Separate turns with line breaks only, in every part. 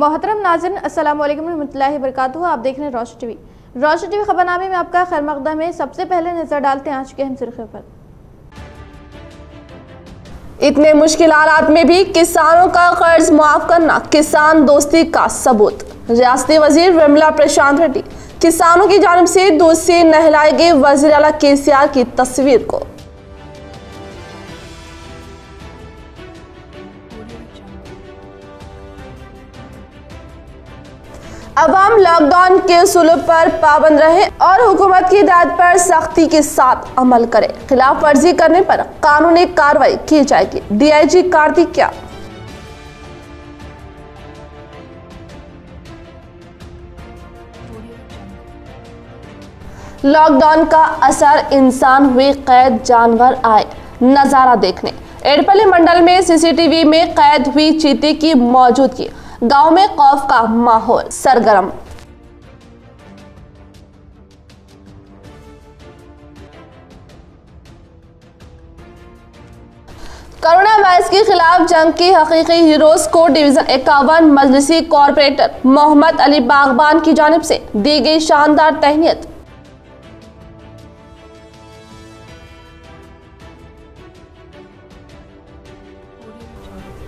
मोहतरम नाज़रीन, अस्सलाम वालेकुम रहमतुल्लाहि व बरकातुहू। आप देख रहे हैं रोशन टीवी। रोशन टीवी खबरनामे में आपका खैर मकदम है। सबसे पहले नजर डालते हैं आज के अहम सुर्खियों पर।
इतने मुश्किल हालात में भी किसानों का कर्ज माफ करना किसान दोस्ती का सबूत। रियासती वजीर विमला प्रशांत रेड्डी किसानों की जानिब से दूध से नहलाए गए वजीर आला केसीआर की तस्वीर को। अवाम लॉकडाउन के उसूलों पर पाबंद रहे और हुकूमत की हिदायत पर सख्ती के साथ अमल करें। खिलाफ वर्जी करने पर कानूनी कार्रवाई की जाएगी। डीआईजी कार्तिकेया। लॉकडाउन का असर इंसान हुए कैद जानवर आए नजारा देखने। एडपल्ली मंडल में सीसीटीवी में कैद हुई चीते की मौजूदगी। गांव में खौफ का माहौल सरगर्म। कोरोना वायरस के खिलाफ जंग के हकीकी हीरोज को डिवीजन 51 मजलिसी कॉर्पोरेटर मोहम्मद अली बागबान की जानिब से दी गई शानदार तहनीत।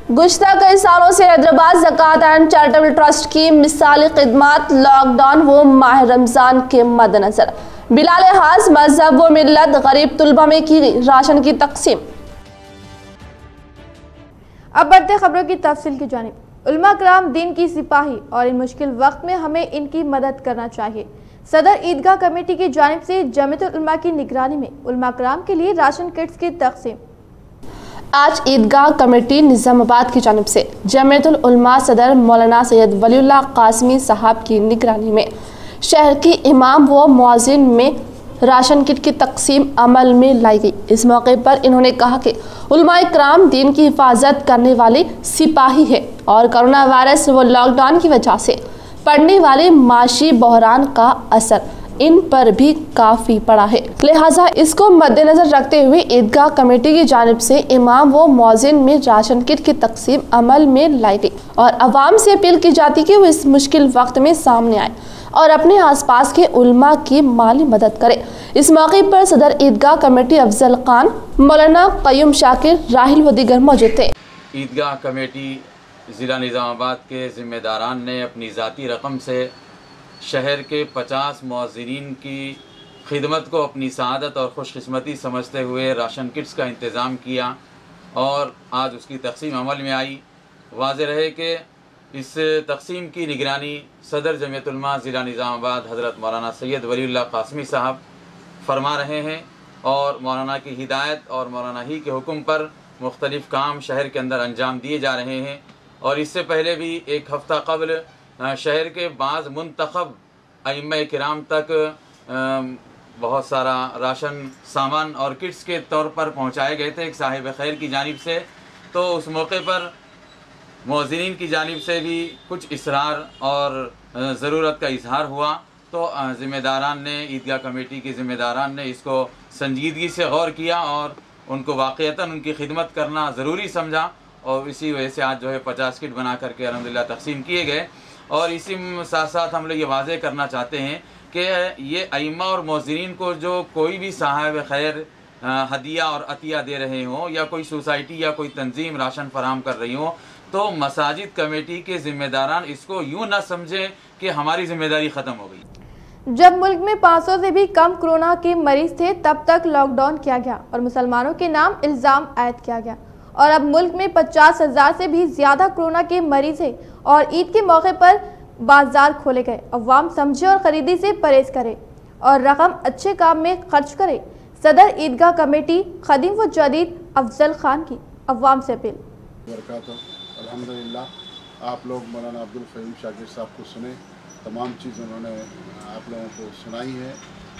गुज़श्ता कई सालों से हैदराबाद ज़कात एंड चैरिटेबल ट्रस्ट की मिसाली खिदमत लॉकडाउन व माह रमज़ान के मद्देनजर बिला लिहाज मजहब व मिल्लत गरीब तुलबा में की गई राशन की तकसीम।
अब बढ़ते खबरों की तफसील की जानिब। उलमा कराम दीन की सिपाही और इन मुश्किल वक्त में हमें इनकी मदद करना चाहिए। सदर ईदगाह कमेटी की जानिब से जमीयतुल उलमा की निगरानी में उलमा कराम के लिए राशन किट्स की तकसीम।
आज ईदगाह कमेटी निजामाबाद की जानिब से जमीयतुल उलमा सदर मौलाना सैयद वलीउल्लाह कासमी साहब की निगरानी में शहर के इमाम व मुअज्जिन में राशन किट की तकसीम अमल में लाई गई। इस मौके पर इन्होंने कहा कि उलमा इकराम दीन की हिफाजत करने वाले सिपाही है और कोरोना वायरस व लॉकडाउन की वजह से पड़ने वाले माशी बहरान का असर इन पर भी काफी पड़ा है। लिहाजा इसको मद्देनजर रखते हुए ईदगाह कमेटी की जानिब से इमाम व मुअज्जिन में राशन किट की तकसीम अमल में लाई गई और अवाम से अपील की जाती कि वो इस मुश्किल वक्त में सामने आए और अपने आसपास के उलमा की माली मदद करें। इस मौके पर सदर ईदगाह कमेटी अफजल खान, मौलाना कयूम शाकिर, राहिल व दीगर मौजूद थे।
ईदगाह कमेटी ज़िला निज़ामाबाद के जिम्मेदारान ने अपनी ज़ाती रकम से शहर के 50 मुअज्जिनीन की खिदमत को अपनी सआदत और खुशकिस्मती समझते हुए राशन किट्स का इंतज़ाम किया और आज उसकी तकसीम अमल में आई। वाज़ेह रहे कि इस तकसीम की निगरानी सदर जमीयतुल उलमा ज़िला निज़ामाबाद हज़रत मौलाना सैयद वलीउल्लाह कासमी साहब फरमा रहे हैं और मौलाना की हिदायत और मौलाना ही के हुक्म पर मुख्तलिफ़ काम शहर के अंदर अंजाम दिए जा रहे हैं। और इससे पहले भी एक हफ़्ता कबल शहर के बाज़ मुंतखब अइम्मा किराम तक बहुत सारा राशन सामान और किट्स के तौर पर पहुंचाए गए थे एक साहिब खैर की जानिब से। तो उस मौके पर मुअज्जिनीन की जानिब से भी कुछ इसरार और ज़रूरत का इजहार हुआ। तो ज़िम्मेदारान ने, ईदगाह कमेटी के ज़िम्मेदारान ने इसको संजीदगी से गौर किया और उनको वाक़ईतन उनकी खिदमत करना ज़रूरी समझा और इसी वजह से आज जो है 50 किट बना करके अल्हम्दुलिल्लाह तकसीम किए गए। और इसी साथ साथ हम लोग ये वाज़ेह करना चाहते हैं कि ये अइम्मा और मुअज्जिनीन को जो कोई भी साहिब खैर हदिया और अतिया दे रहे हों या कोई सोसाइटी या कोई तंजीम राशन फराहम कर रही हो तो मसाजिद कमेटी के ज़िम्मेदारान इसको यूँ ना समझें कि हमारी ज़िम्मेदारी ख़त्म हो गई।
जब मुल्क में 500 से भी कम कोरोना के मरीज थे तब तक लॉकडाउन किया गया और मुसलमानों के नाम इल्ज़ाम आयद किया गया और अब मुल्क में 50,000 से भी ज़्यादा कोरोना के मरीज हैं और ईद के मौके पर बाजार खोले गए। अवाम समझे और ख़रीदी से परहेज करे और रकम अच्छे काम में खर्च करे। सदर ईदगाह कमेटी खदीम व जदीद अफजल खान की अवाम से अपील।
अल्हम्दुलिल्लाह आप लोग मौलाना अब्दुल कयूम शाकिर साहब को सुने, तमाम चीज़ उन्होंने आप लोगों को सुनाई है।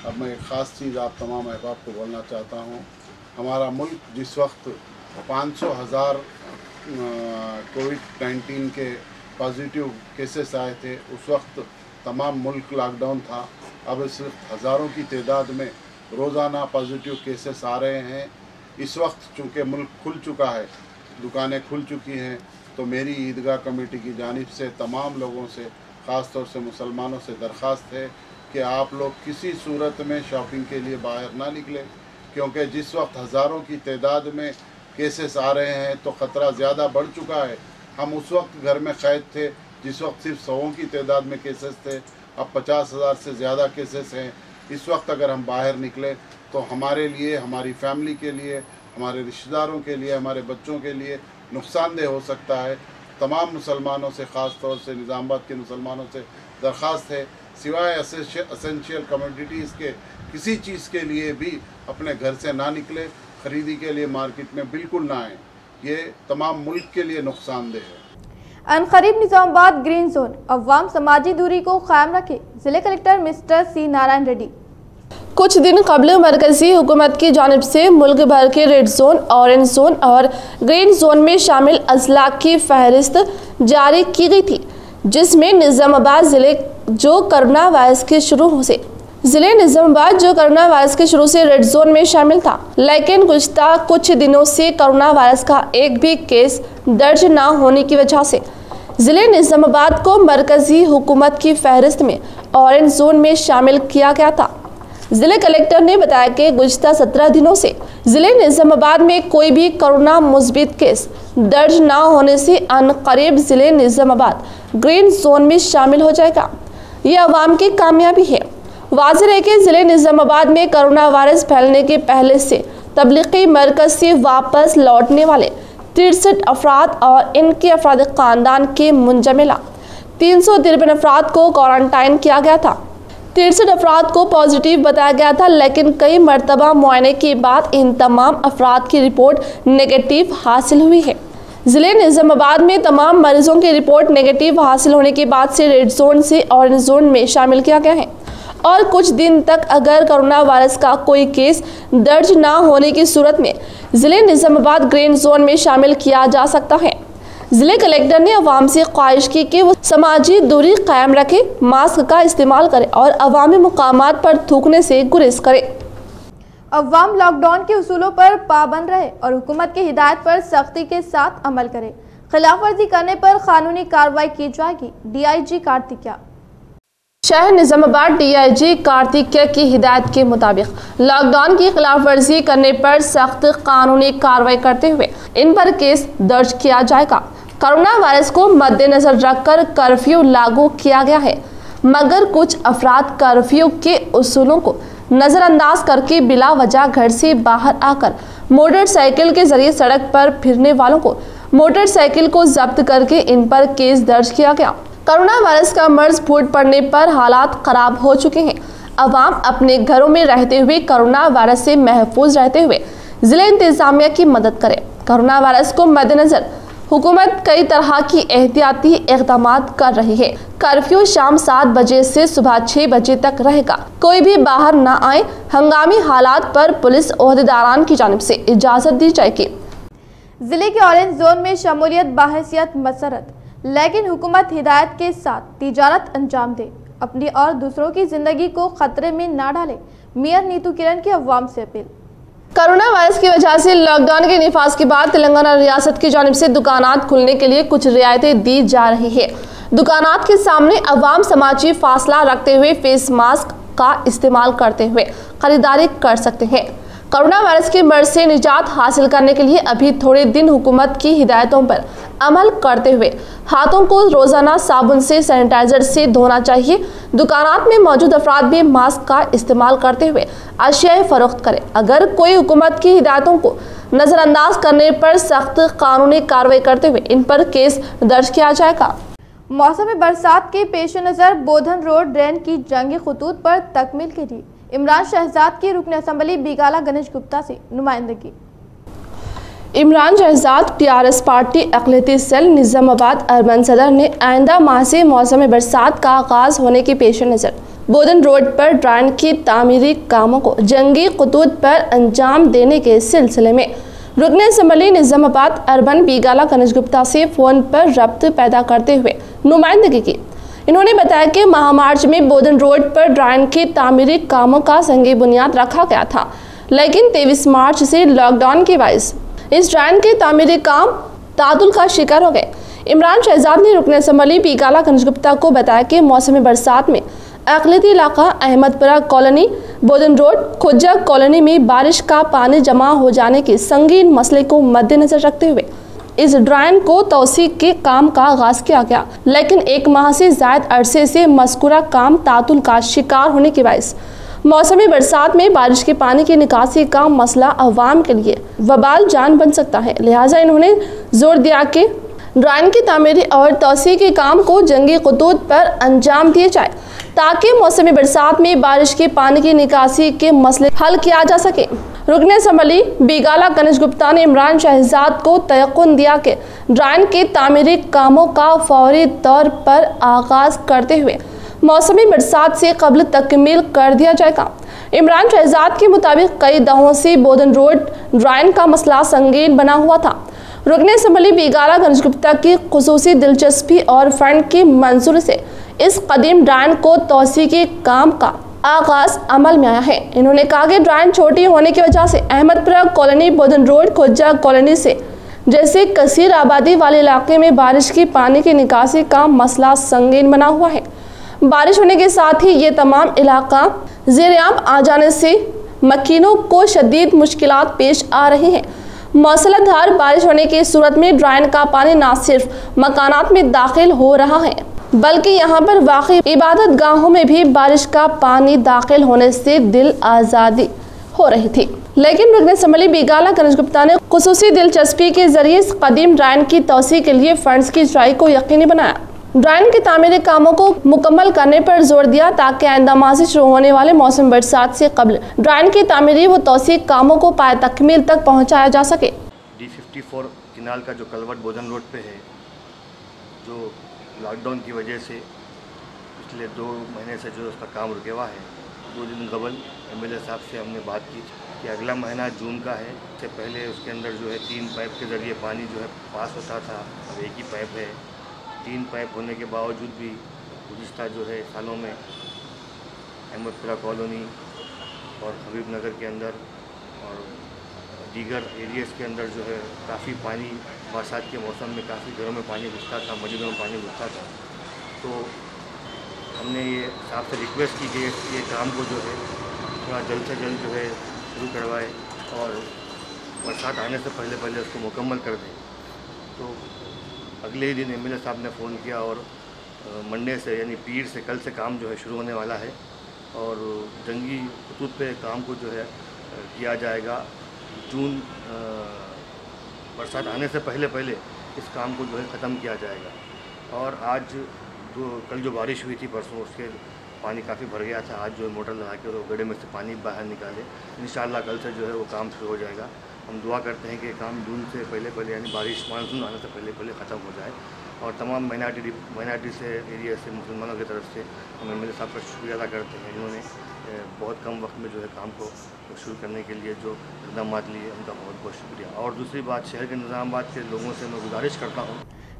अब मैं एक ख़ास चीज़ आप तमाम अहबाब को बोलना चाहता हूँ। हमारा मुल्क जिस वक्त 500,000 कोविड-19 के पॉजिटिव केसेस आए थे उस वक्त तमाम मुल्क लॉकडाउन था। अब सिर्फ हज़ारों की तादाद में रोज़ाना पॉजिटिव केसेस आ रहे हैं। इस वक्त चूँकि मुल्क खुल चुका है, दुकानें खुल चुकी हैं, तो मेरी ईदगाह कमेटी की जानिब से तमाम लोगों से, ख़ास तौर से मुसलमानों से दरख्वास्त है कि आप लोग किसी सूरत में शॉपिंग के लिए बाहर ना निकलें, क्योंकि जिस वक्त हज़ारों की तादाद में केसेस आ रहे हैं तो ख़तरा ज़्यादा बढ़ चुका है। हम उस वक्त घर में कैद थे जिस वक्त सिर्फ 100 की तादाद में केसेस थे, अब 50,000 से ज़्यादा केसेस हैं। इस वक्त अगर हम बाहर निकले तो हमारे लिए, हमारी फैमिली के लिए, हमारे रिश्तेदारों के लिए, हमारे बच्चों के लिए नुकसानदेह हो सकता है। तमाम मुसलमानों से, ख़ास तौर से निज़ामाबाद के मुसलमानों से दरख्वास्त है, सिवाय एसेंशियल कमोडिटीज़ के किसी चीज़ के लिए भी अपने घर से ना निकले, ख़रीदी के लिए मार्केट में बिल्कुल ना आएँ। ये तमाम मुल्क के लिए नुकसानदेह है।
अनकरीब निजामाबाद ग्रीन जोन, अवाम समाजी दूरी को कायम रखे, जिले कलेक्टर मिस्टर सी नारायण रेड्डी।
कुछ दिन कबल मरकजी हुकूमत की जानिब से मुल्क भर के रेड जोन, ऑरेंज जोन और ग्रीन जोन में शामिल अजला की फहरिस्त जारी की गई थी, जिसमें निजामाबाद ज़िले जो कोरोना वायरस के शुरू से रेड जोन में शामिल था, लेकिन गुज़िश्ता कुछ दिनों से कोरोना वायरस का एक भी केस दर्ज न होने की वजह से ज़िले निजामाबाद को मरकजी हुकूमत की फहरिस्त में ऑरेंज जोन में शामिल किया गया था। ज़िले कलेक्टर ने बताया कि गुज़िश्ता 17 दिनों से ज़िले निजामाबाद में कोई भी कोरोना मुस्बित केस दर्ज न होने से अनकरीब ज़िले निजामाबाद ग्रीन जोन में शामिल हो जाएगा। ये अवाम की कामयाबी है। वाज़ेह है कि ज़िले निजामाबाद में कोरोना वायरस फैलने के पहले से तबलीगी मरकज से वापस लौटने वाले 63 अफराद और इनके अफराद ख़ानदान के मुंजमिला 353 अफराद को क्वारंटाइन किया गया था। 63 अफराद को पॉजिटिव बताया गया था, लेकिन कई मरतबा मुआयने के बाद इन तमाम अफराद की रिपोर्ट नेगेटिव हासिल हुई है। ज़िले निजामाबाद में तमाम मरीजों की रिपोर्ट नेगेटिव हासिल होने के बाद से रेड जोन से ऑरेंज जोन में शामिल किया गया है और कुछ दिन तक अगर कोरोना वायरस का कोई केस दर्ज ना होने की सूरत में ज़िले निजामाबाद ग्रीन जोन में शामिल किया जा सकता है। ज़िले कलेक्टर ने अवाम से ख्वाहिश की कि वो समाजी दूरी कायम रखें, मास्क का इस्तेमाल करें और अवामी मुकामात पर थूकने से गुरेज करें।
अवाम लॉकडाउन के उसूलों पर पाबंद रहे और हुकूमत की हिदायत पर सख्ती के साथ अमल करे। खिलाफ वर्जी करने पर कानूनी कार्रवाई की जाएगी। DIG कार्तिकेया।
शहर निजामाबाद DIG कार्तिकेया की हिदायत के मुताबिक लॉकडाउन की खिलाफ वर्जी करने पर सख्त कानूनी कार्रवाई करते हुए इन पर केस दर्ज किया जाएगा। कोरोना वायरस को मद्देनजर रखकर कर्फ्यू लागू किया गया है, मगर कुछ अफराद कर्फ्यू के उसूलों को नज़रअंदाज करके बिला वजह घर से बाहर आकर मोटरसाइकिल के जरिए सड़क पर फिरने वालों को मोटरसाइकिल को जब्त करके इन पर केस दर्ज किया गया। कोरोना वायरस का मर्ज फूट पड़ने पर हालात खराब हो चुके हैं। अवाम अपने घरों में रहते हुए कोरोना वायरस से महफूज रहते हुए जिले इंतजामिया की मदद करें। कोरोना वायरस को मद्देनजर हुकूमत कई तरह की एहतियाती इक़दाम कर रही है। कर्फ्यू शाम 7 बजे से सुबह 6 बजे तक रहेगा। कोई भी बाहर न आए। हंगामी हालात पर पुलिस ओहदेदारान की जानिब से इजाज़त दी जाएगी।
जिले के ऑरेंज जोन में शमूलियत बाहैसियत मसरत, लेकिन हुकूमत हिदायत के साथ तिजारत अंजाम दे, अपनी और दूसरों की जिंदगी को खतरे में ना डाले। मेयर नीतू किरण की अवाम से अपील।
कोरोना वायरस की वजह से लॉकडाउन के निफाज के बाद तेलंगाना रियासत की जानिब से दुकानात खुलने के लिए कुछ रियायतें दी जा रही है। दुकानात के सामने अवाम समाजी फासला रखते हुए फेस मास्क का इस्तेमाल करते हुए खरीदारी कर सकते हैं। कोरोना वायरस के मर्ज से निजात हासिल करने के लिए अभी थोड़े दिन हुकूमत की हिदायतों पर अमल करते हुए हाथों को रोजाना साबुन से, सैनिटाइजर से धोना चाहिए। दुकानात में मौजूद अफराद भी मास्क का इस्तेमाल करते हुए अशिया फरोख्त करें। अगर कोई हुकूमत की हिदायतों को नजरअंदाज करने पर सख्त कानूनी कार्रवाई करते हुए इन पर केस दर्ज किया जाएगा।
मौसम बरसात के पेश नज़र बोधन रोड ड्रेन की जंगी खतूत पर तकमील के लिए इमरान शहजाद की रुकन असम्बली बिगाला गणेश गुप्ता से नुमाइंदगी।
इमरान शहजाद TRS पार्टी अक़लियती सेल निज़ामाबाद अर्बन सदर ने आइंदा माह से मौसम बरसात का आगाज़ होने के पेश नज़र बोधन रोड पर ड्रेन की तामीरी कामों को जंगी खतूत पर अंजाम देने के सिलसिले में रुकन असम्बली निज़ामाबाद अर्बन बिगाला गणेश गुप्ता से फ़ोन पर रब्त पैदा करते हुए नुमाइंदगी की। इन्होंने बताया कि माह मार्च में बोधन रोड पर ड्रेन के तामीरी कामों का संगी बुनियाद रखा गया था, लेकिन 23 मार्च से लॉकडाउन के बायस इस ड्रेन के तामीरी काम तातुल का शिकार हो गए। इमरान शहजाद ने रुकन असम्बली बीगाला गंज गुप्ता को बताया कि मौसमी बरसात में अक़लियती इलाका अहमदपुरा कॉलोनी, बोदन रोड, खुज्जा कॉलोनी में बारिश का पानी जमा हो जाने के संगीन मसले को मद्देनजर रखते हुए इस ड्राइन को तौसी के काम का आगाज किया गया, लेकिन 1 माह से ज़ायद अरसे से मज़कूरा काम तातुल का शिकार होने के बायस मौसमी बरसात में बारिश के पानी की निकासी का मसला अवाम के लिए वबाल जान बन सकता है। लिहाजा इन्होंने जोर दिया कि ड्राइन की तामीरी और तौसी के काम को जंगी खतूत पर अंजाम दिए जाए ताकि मौसमी बरसात में बारिश के पानी की निकासी के मसले हल किया जा सके। रुकन असम्बली बीगाला गणेश गुप्ता ने इमरान शहजाद को तयक़ुन दिया कि ड्राइन के तामीरी कामों का फौरी तौर पर आगाज करते हुए मौसमी बरसात से कबल तकमील कर दिया जाएगा। इमरान शहजाद के मुताबिक कई दहों से बोदन रोड ड्राइन का मसला संगीन बना हुआ था। रुकन असम्बली बीगाला गणेश गुप्ता की खुसूसी दिलचस्पी और फंड की मंजूरी से इस कदीम ड्राइन को तौसी के काम का आगाज अमल में आया है। इन्होंने कहा कि ड्राइन छोटी होने की वजह से अहमदपुरा कॉलोनी, बोदन रोड, खुज्जा कॉलोनी से जैसे कसीर आबादी वाले इलाके में बारिश की पानी की निकासी का मसला संगीन बना हुआ है। बारिश होने के साथ ही ये तमाम इलाका ज़ेर-ए-आब आ जाने से मकीनों को शदीद मुश्किलात पेश आ रही हैं। मौसलाधार बारिश होने की सूरत में ड्राइन का पानी न सिर्फ मकानात में दाखिल हो रहा है बल्कि यहाँ पर वाक़ई इबादत गाहों में भी बारिश का पानी दाखिल होने से दिल आज़ादी हो रही थी। लेकिन रुकन असम्बली बीगाला गणेश गुप्ता ने खुसूसी दिलचस्पी के जरिए इस कदीम ड्राइन की तौसी के लिए फंड्स की इजराई को यकीनी बनाया। ड्राइन के तामीरी कामों को मुकम्मल करने पर जोर दिया ताकि आइंदा माह से शुरू होने वाले मौसम बरसात से कबल ड्राइन की तामीरी व तौसी कामों को पाए तकमील तक पहुँचाया जा सके।
D54 किनाल का जो कलवट बोदन रोड पे है, जो लॉकडाउन की वजह से पिछले 2 महीने से जो उसका काम रुके हुआ है, 2 दिन कबल MLA साहब से हमने बात की कि अगला महीना जून का है। इससे पहले उसके अंदर जो है 3 पाइप के ज़रिए पानी जो है पास होता था, अब 1 ही पाइप है। 3 पाइप होने के बावजूद भी गुज़िश्ता जो है सालों में अहमदपुरा कॉलोनी और हबीब नगर के अंदर और दीगर एरियाज़ के अंदर जो है काफ़ी पानी बरसात के मौसम में काफ़ी घरों में पानी घुसता था, मस्जिदों में पानी घुसता था। तो हमने ये साहब से रिक्वेस्ट की कि ये काम को जो है थोड़ा जल्द से जल्द जो है शुरू करवाए और बरसात आने से पहले उसको मुकम्मल कर दें। तो अगले ही दिन MLA साहब ने फ़ोन किया और मंडे से यानी पीर से कल से काम जो है शुरू होने वाला है और जंगी खतूत पे काम को जो है किया जाएगा। जून बरसात आने से पहले इस काम को जो है ख़त्म किया जाएगा। और आज कल जो बारिश हुई थी परसों, उसके पानी काफ़ी भर गया था। आज जो मोटर लगा के वो गड्ढे में से पानी बाहर निकाले, इंशाअल्लाह कल से जो है वो काम शुरू हो जाएगा। हम दुआ करते हैं कि काम जून से पहले यानी बारिश मानसून आने से पहले ख़त्म हो जाए। और तमाम माइनॉरिटी से एरिया से मुसलमानों की तरफ से हम MLA साहब का शुक्रिया अदा करते हैं। इन्होंने बहुत कम वक्त में जो है काम को शुरू करने के लिए जो इक़दाम लिए उनका बहुत बहुत शुक्रिया। और दूसरी बात, शहर के निज़ामाबाद के लोगों से मैं गुजारिश करता हूँ,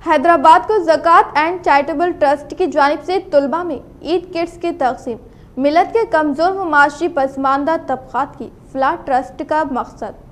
हैदराबाद को ज़कात एंड चैरिटेबल ट्रस्ट की जानिब से तुलबा में ईद किट्स की तक़सीम। मिलत के कमज़ोर व माशी पसमानदा तबक़ात की फलाह ट्रस्ट का मकसद।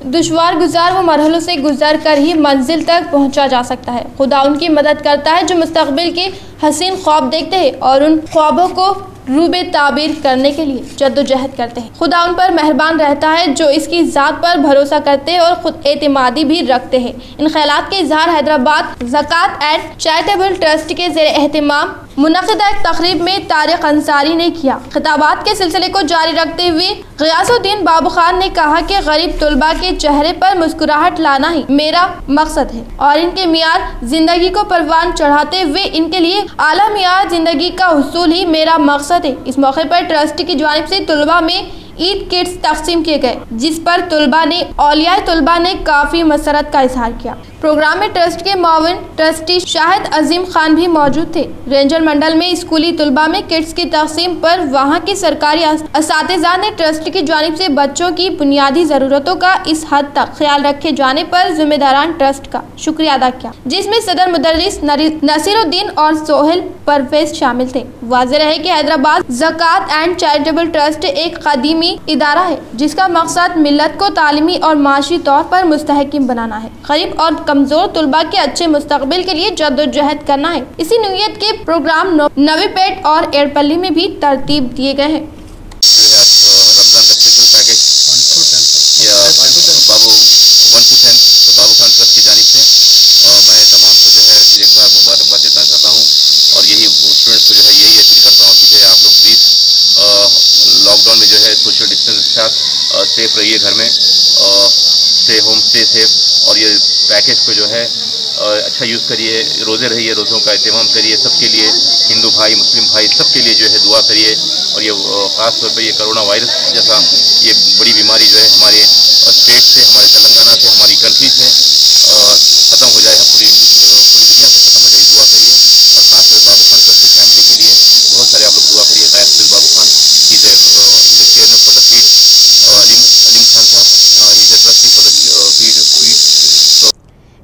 दुश्वार गुजार व मरहलों से गुजर कर ही मंजिल तक पहुंचा जा सकता है। खुदा उनकी मदद करता है जो मुस्तकबिल के हसीन ख्वाब देखते हैं और उन ख्वाबों को रूबे ताबीर करने के लिए जद्दोजहद करते हैं। खुदा उन पर मेहरबान रहता है जो इसकी ज़ात पर भरोसा करते हैं और ख़ुद एतमादी भी रखते हैं। इन ख्यालात के इजहार हैदराबाद ज़कात एंड चैरिटेबल ट्रस्ट के ज़ेर एहतमाम मुनक़िदा एक तक़रीब में तारिक अंसारी ने किया। खिताबात के सिलसिले को जारी रखते हुए ग़ियासुद्दीन बाबू खान ने कहा कि गरीब तलबा के चेहरे पर मुस्कुराहट लाना ही मेरा मकसद है और इनके मियार ज़िंदगी को परवान चढ़ाते हुए इनके लिए आला मियार ज़िंदगी का हुसूल ही मेरा मकसद है। इस मौके पर ट्रस्ट की जानिब से तलबा में ईद किट्स तकसीम किए गए, जिस पर तलबा ने औलिया तलबा ने काफ़ी मसरत का इजहार किया। प्रोग्राम में ट्रस्ट के मावन ट्रस्टी शाहिद अजीम खान भी मौजूद थे। रेंजर मंडल में स्कूली तलबा में किट्स की तकसीम पर वहां के सरकारी असातिज़ा ने ट्रस्ट की जानिब से बच्चों की बुनियादी ज़रूरतों का इस हद तक ख्याल रखे जाने पर जिम्मेदारान ट्रस्ट का शुक्रिया अदा किया, जिसमें सदर मुदर्रिस नसीरुद्दीन और सोहेल परवेज शामिल थे। वाज़ेह रहे कि हैदराबाद ज़कात एंड चैरिटेबल ट्रस्ट एक कदीमी इदारा है जिसका मकसद मिल्लत को तालीमी और माशी तौर पर मुस्तहकिम बनाना है। गरीब और कमजोर तुलबा के अच्छे मुस्तकबिल के लिए जद्दोजहद करना है। इसी नीयत के प्रोग्राम नवीपेट और एयरपल्ली में भी तरतीब दिए गए हैं।
बाबू 1 to 10 तो बाबू खान ट्रस्ट की जानिब से मैं तमाम को जो है एक बार मुबारकबाद देना चाहता हूँ और यही स्टूडेंट्स को जो है यही अपील करता हूँ कि जो है आप लोग प्लीज़ लॉकडाउन में जो है सोशल डिस्टेंस के साथ सेफ रहिए, घर में स्टे होम, स्टे सेफ और ये पैकेज को जो है अच्छा यूज़ करिए, रोज़े रहिए, रोज़ों का एहतमाम करिए, सबके लिए हिंदू भाई मुस्लिम भाई सबके लिए जो है दुआ करिए और ये ख़ास तौर पे ये कोरोना वायरस जैसा ये बड़ी बीमारी जो है हमारे स्टेट से, हमारे तेलंगाना से, हमारी कंट्री से ख़त्म हो जाए, पूरी दुनिया से ख़त्म हो जाए, दुआ करिए और ख़ासकर बाबू खान ट्रस्ट की फैमिली के लिए बहुत सारे आप लोग दुआ करिए। Gayatri Babu Khan he is chairman for the feed, Aleem Khan साहब he is trustee for the feed.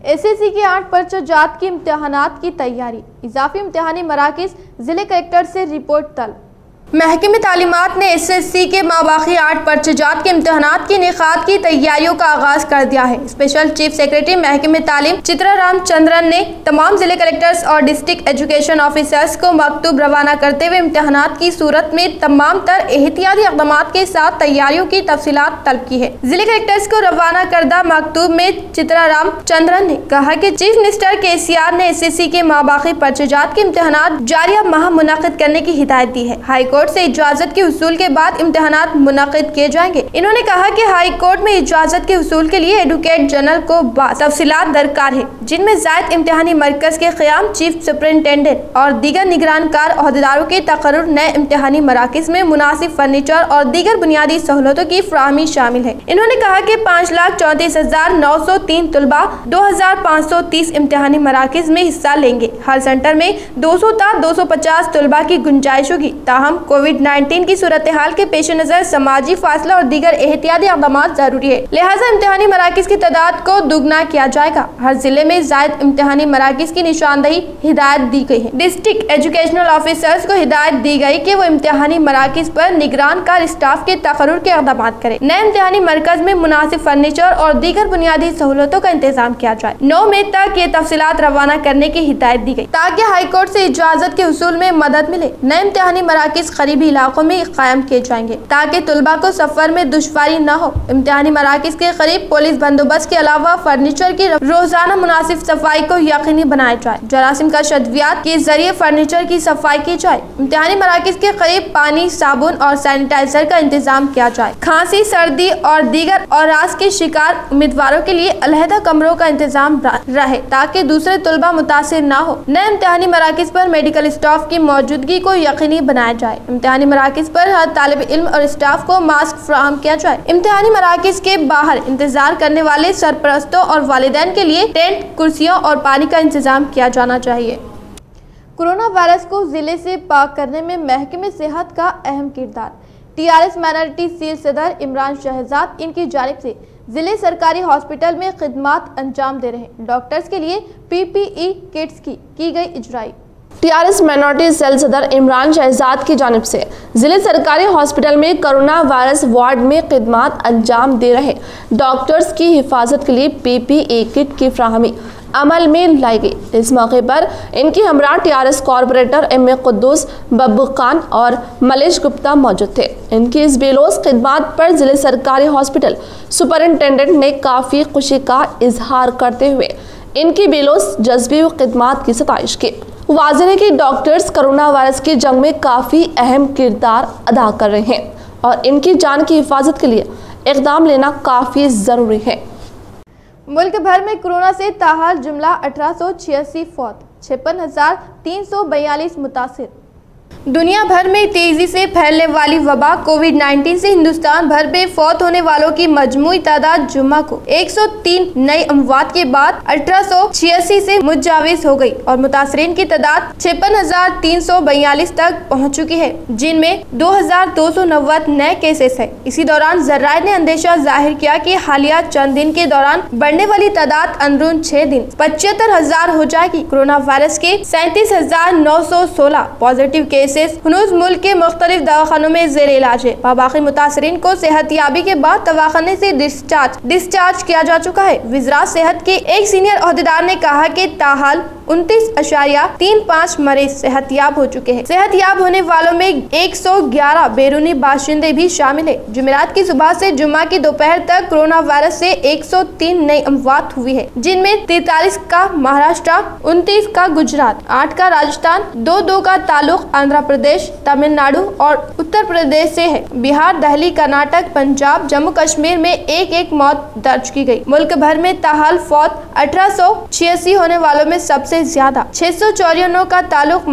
SSC के 8 पर्चा जात के इम्तिहानात की तैयारी, इजाफी इम्तिहानी मराकिज़ जिले कलेक्टर से रिपोर्ट तलब। महकमे तालीमात ने एसएससी के माबाकी 8 पर्चा जात के इम्तिहानात की इनेकाद की तैयारियों का आगाज कर दिया है। स्पेशल चीफ सेक्रेटरी महकमे तालीम चित्राराम चंद्रन ने तमाम जिले कलेक्टर्स और डिस्ट्रिक्ट एजुकेशन ऑफिसर्स को मकतूब रवाना करते हुए इम्तिहानात की सूरत में तमाम तर एहतियाती इक़दाम के साथ तैयारियों की तफसीलात तलब की है। जिले कलेक्टर्स को रवाना करदा मकतूब में चित्राराम चंद्रन ने कहा कि चीफ मिनिस्टर केसीआर ने एसएससी के माबाकी पर्चा जात के इम्तिहानात जारिया माह मुनाकिद करने की हिदायत दी है। हाई कोर्ट से इजाजत के हुसूल के बाद इम्तिहानात मुनाकिद किए जाएंगे। इन्होंने कहा कि हाई कोर्ट में इजाजत के हुसूल के लिए एडवोकेट जनरल को तफसीलात दरकार है, जिनमें जायद इम्तिहानी मरकज के क़याम, चीफ सुपरिटेंडेंट और दीगर निगरानकार अहदेदारों के तकर्रुर, नए इम्तिहानी मराकिज़ में मुनासिब फर्नीचर और दीगर बुनियादी सहूलतों की फ्राहमी शामिल है। इन्होंने कहा कि 5,34,903 तलबा 2,530 इम्तिहानी मराकिज़ में हिस्सा लेंगे। हर सेंटर में 200 ta 250 तलबा की गुंजाइश होगी। ताहम कोविड-19 की सूरत हाल के पेश नज़र समाजी फासला और दीगर एहतियाती इक़दाम जरूरी है, लिहाजा इम्तिहानी मराकिज़ की तादाद को दुगना किया जाएगा। हर जिले में जायद इम्तिहानी मराकिज़ की निशानदही हिदायत दी गई है। डिस्ट्रिक्ट एजुकेशनल ऑफिसर्स को हिदायत दी गई कि वो इम्तिहानी मराकिज़ पर निगरानकार स्टाफ के तकर्रुर के इक़दाम करें। नए इम्तिहानी मरकज में मुनासिब फर्नीचर और दीगर बुनियादी सहूलतों का इंतजाम किया जाए। 9 मई तक ये तफसीलात रवाना करने की हिदायत दी गई ताकि हाई कोर्ट से इजाजत के हुसूल में मदद मिले। नए इम्तिहानी मराकिज़ करीबी इलाकों में कायम किए जाएंगे ताकि तुलबा को सफर में दुश्वारी न हो। इम्तिहानी मराकिज़ के करीब पुलिस बंदोबस्त के अलावा फर्नीचर की रोजाना मुनासिब सफाई को यकीनी बनाया जाए। जरासीम का शद्वियात के जरिए फर्नीचर की सफाई की जाए। इम्तिहानी मराकिज़ के करीब पानी, साबुन और सैनिटाइजर का इंतजाम किया जाए। खांसी, सर्दी और दीगर औरास के शिकार उम्मीदवारों के लिए अलहदा कमरों का इंतजाम रहे ताकि दूसरे तुलबा मुतासिर न हो। नए इम्तिहानी मराकिज़ पर मेडिकल स्टाफ की मौजूदगी को यकीनी बनाया जाए। इम्तिहानी मराकिज़ पर हर तालिब इल्म और स्टाफ को मास्क फ्राहम किया जाए। इम्तिहानी मराकिज़ के बाहर इंतजार करने वाले सरपरस्तों और वालिदैन के लिए टेंट, कुर्सियों और पानी का इंतजाम किया जाना चाहिए। कोरोना वायरस को जिले से पाक करने में महकमे सेहत का अहम किरदार। टीआरएस माइनॉरिटी सेल सदर इमरान शहजाद इनकी जानिब से जिले सरकारी हॉस्पिटल में खिदमात अंजाम दे रहे डॉक्टर्स के लिए पीपीई किट्स की गई इजराई।
टीआरएस माइनॉरिटी सेल सदर इमरान शहजाद की जानिब से जिले सरकारी हॉस्पिटल में कोरोना वायरस वार्ड में खिदमात अंजाम दे रहे डॉक्टर्स की हिफाजत के लिए पीपीई किट की फ्राहमी अमल में लाई गई। इस मौके पर इनकी हमरा TRS corporator M A. Quddus, Babbu Khan और मलेश गुप्ता मौजूद थे। इनकी इस बेलोस खिदमात पर जिले सरकारी हॉस्पिटल सुपरिटेंडेंट ने काफ़ी खुशी का इजहार करते हुए इनकी बेलोस जज्बी व खिदमात की सताइश की। वाज़ेह है कि डॉक्टर्स कोरोना वायरस की जंग में काफ़ी अहम किरदार अदा कर रहे हैं और इनकी जान की हिफाजत के लिए इक़दाम लेना काफ़ी ज़रूरी है।
मुल्क भर में कोरोना से ताहाल जुमला 1886 फौत, 56,342 मुतासिर। दुनिया भर में तेजी से फैलने वाली वबा कोविड-19 से हिंदुस्तान भर में फौत होने वालों की मजमूई तादाद जुम्मा को 103 नई अमवात के बाद 1886 से मुतजाविज हो गई और मुतासरीन की तादाद 56,342 तक पहुंच चुकी है, जिनमें 2,290 नए केसेस है। इसी दौरान जराए ने अंदेशा जाहिर किया कि हालिया चंद दिन के दौरान बढ़ने वाली तादाद अंदरून 6 दिन 75,000 हो जाएगी। कोरोना वायरस के 37,916 पॉजिटिव केसेस हनूज मुल्क के मुख्तलिफ दवाखानों में जेर इलाज है। बाकी मुतासरीन को सेहतियाबी के बाद दवाखाने से डिस्चार्ज किया जा चुका है। वज़रात सेहत के एक सीनियर अहदेदार ने कहा कि ताहाल 29.35 मरीज सेहतियाब हो चुके हैं। सेहतियाब होने वालों में 111 बैरूनी बाशिंदे भी शामिल है। जुमेरात की सुबह से जुम्मा की दोपहर तक कोरोना वायरस से 103 नई अमवात हुई है, जिनमें 43 का महाराष्ट्र, 29 का गुजरात, 8 का राजस्थान, 2 का ताल्लुक आंध्र प्रदेश, तमिलनाडु और उत्तर प्रदेश से है। बिहार, दिल्ली, कर्नाटक, पंजाब, जम्मू कश्मीर में एक मौत दर्ज की गई। मुल्क भर में ताहाल फौत 1886 होने वालों में सबसे ज्यादा 694 का ताल्लुक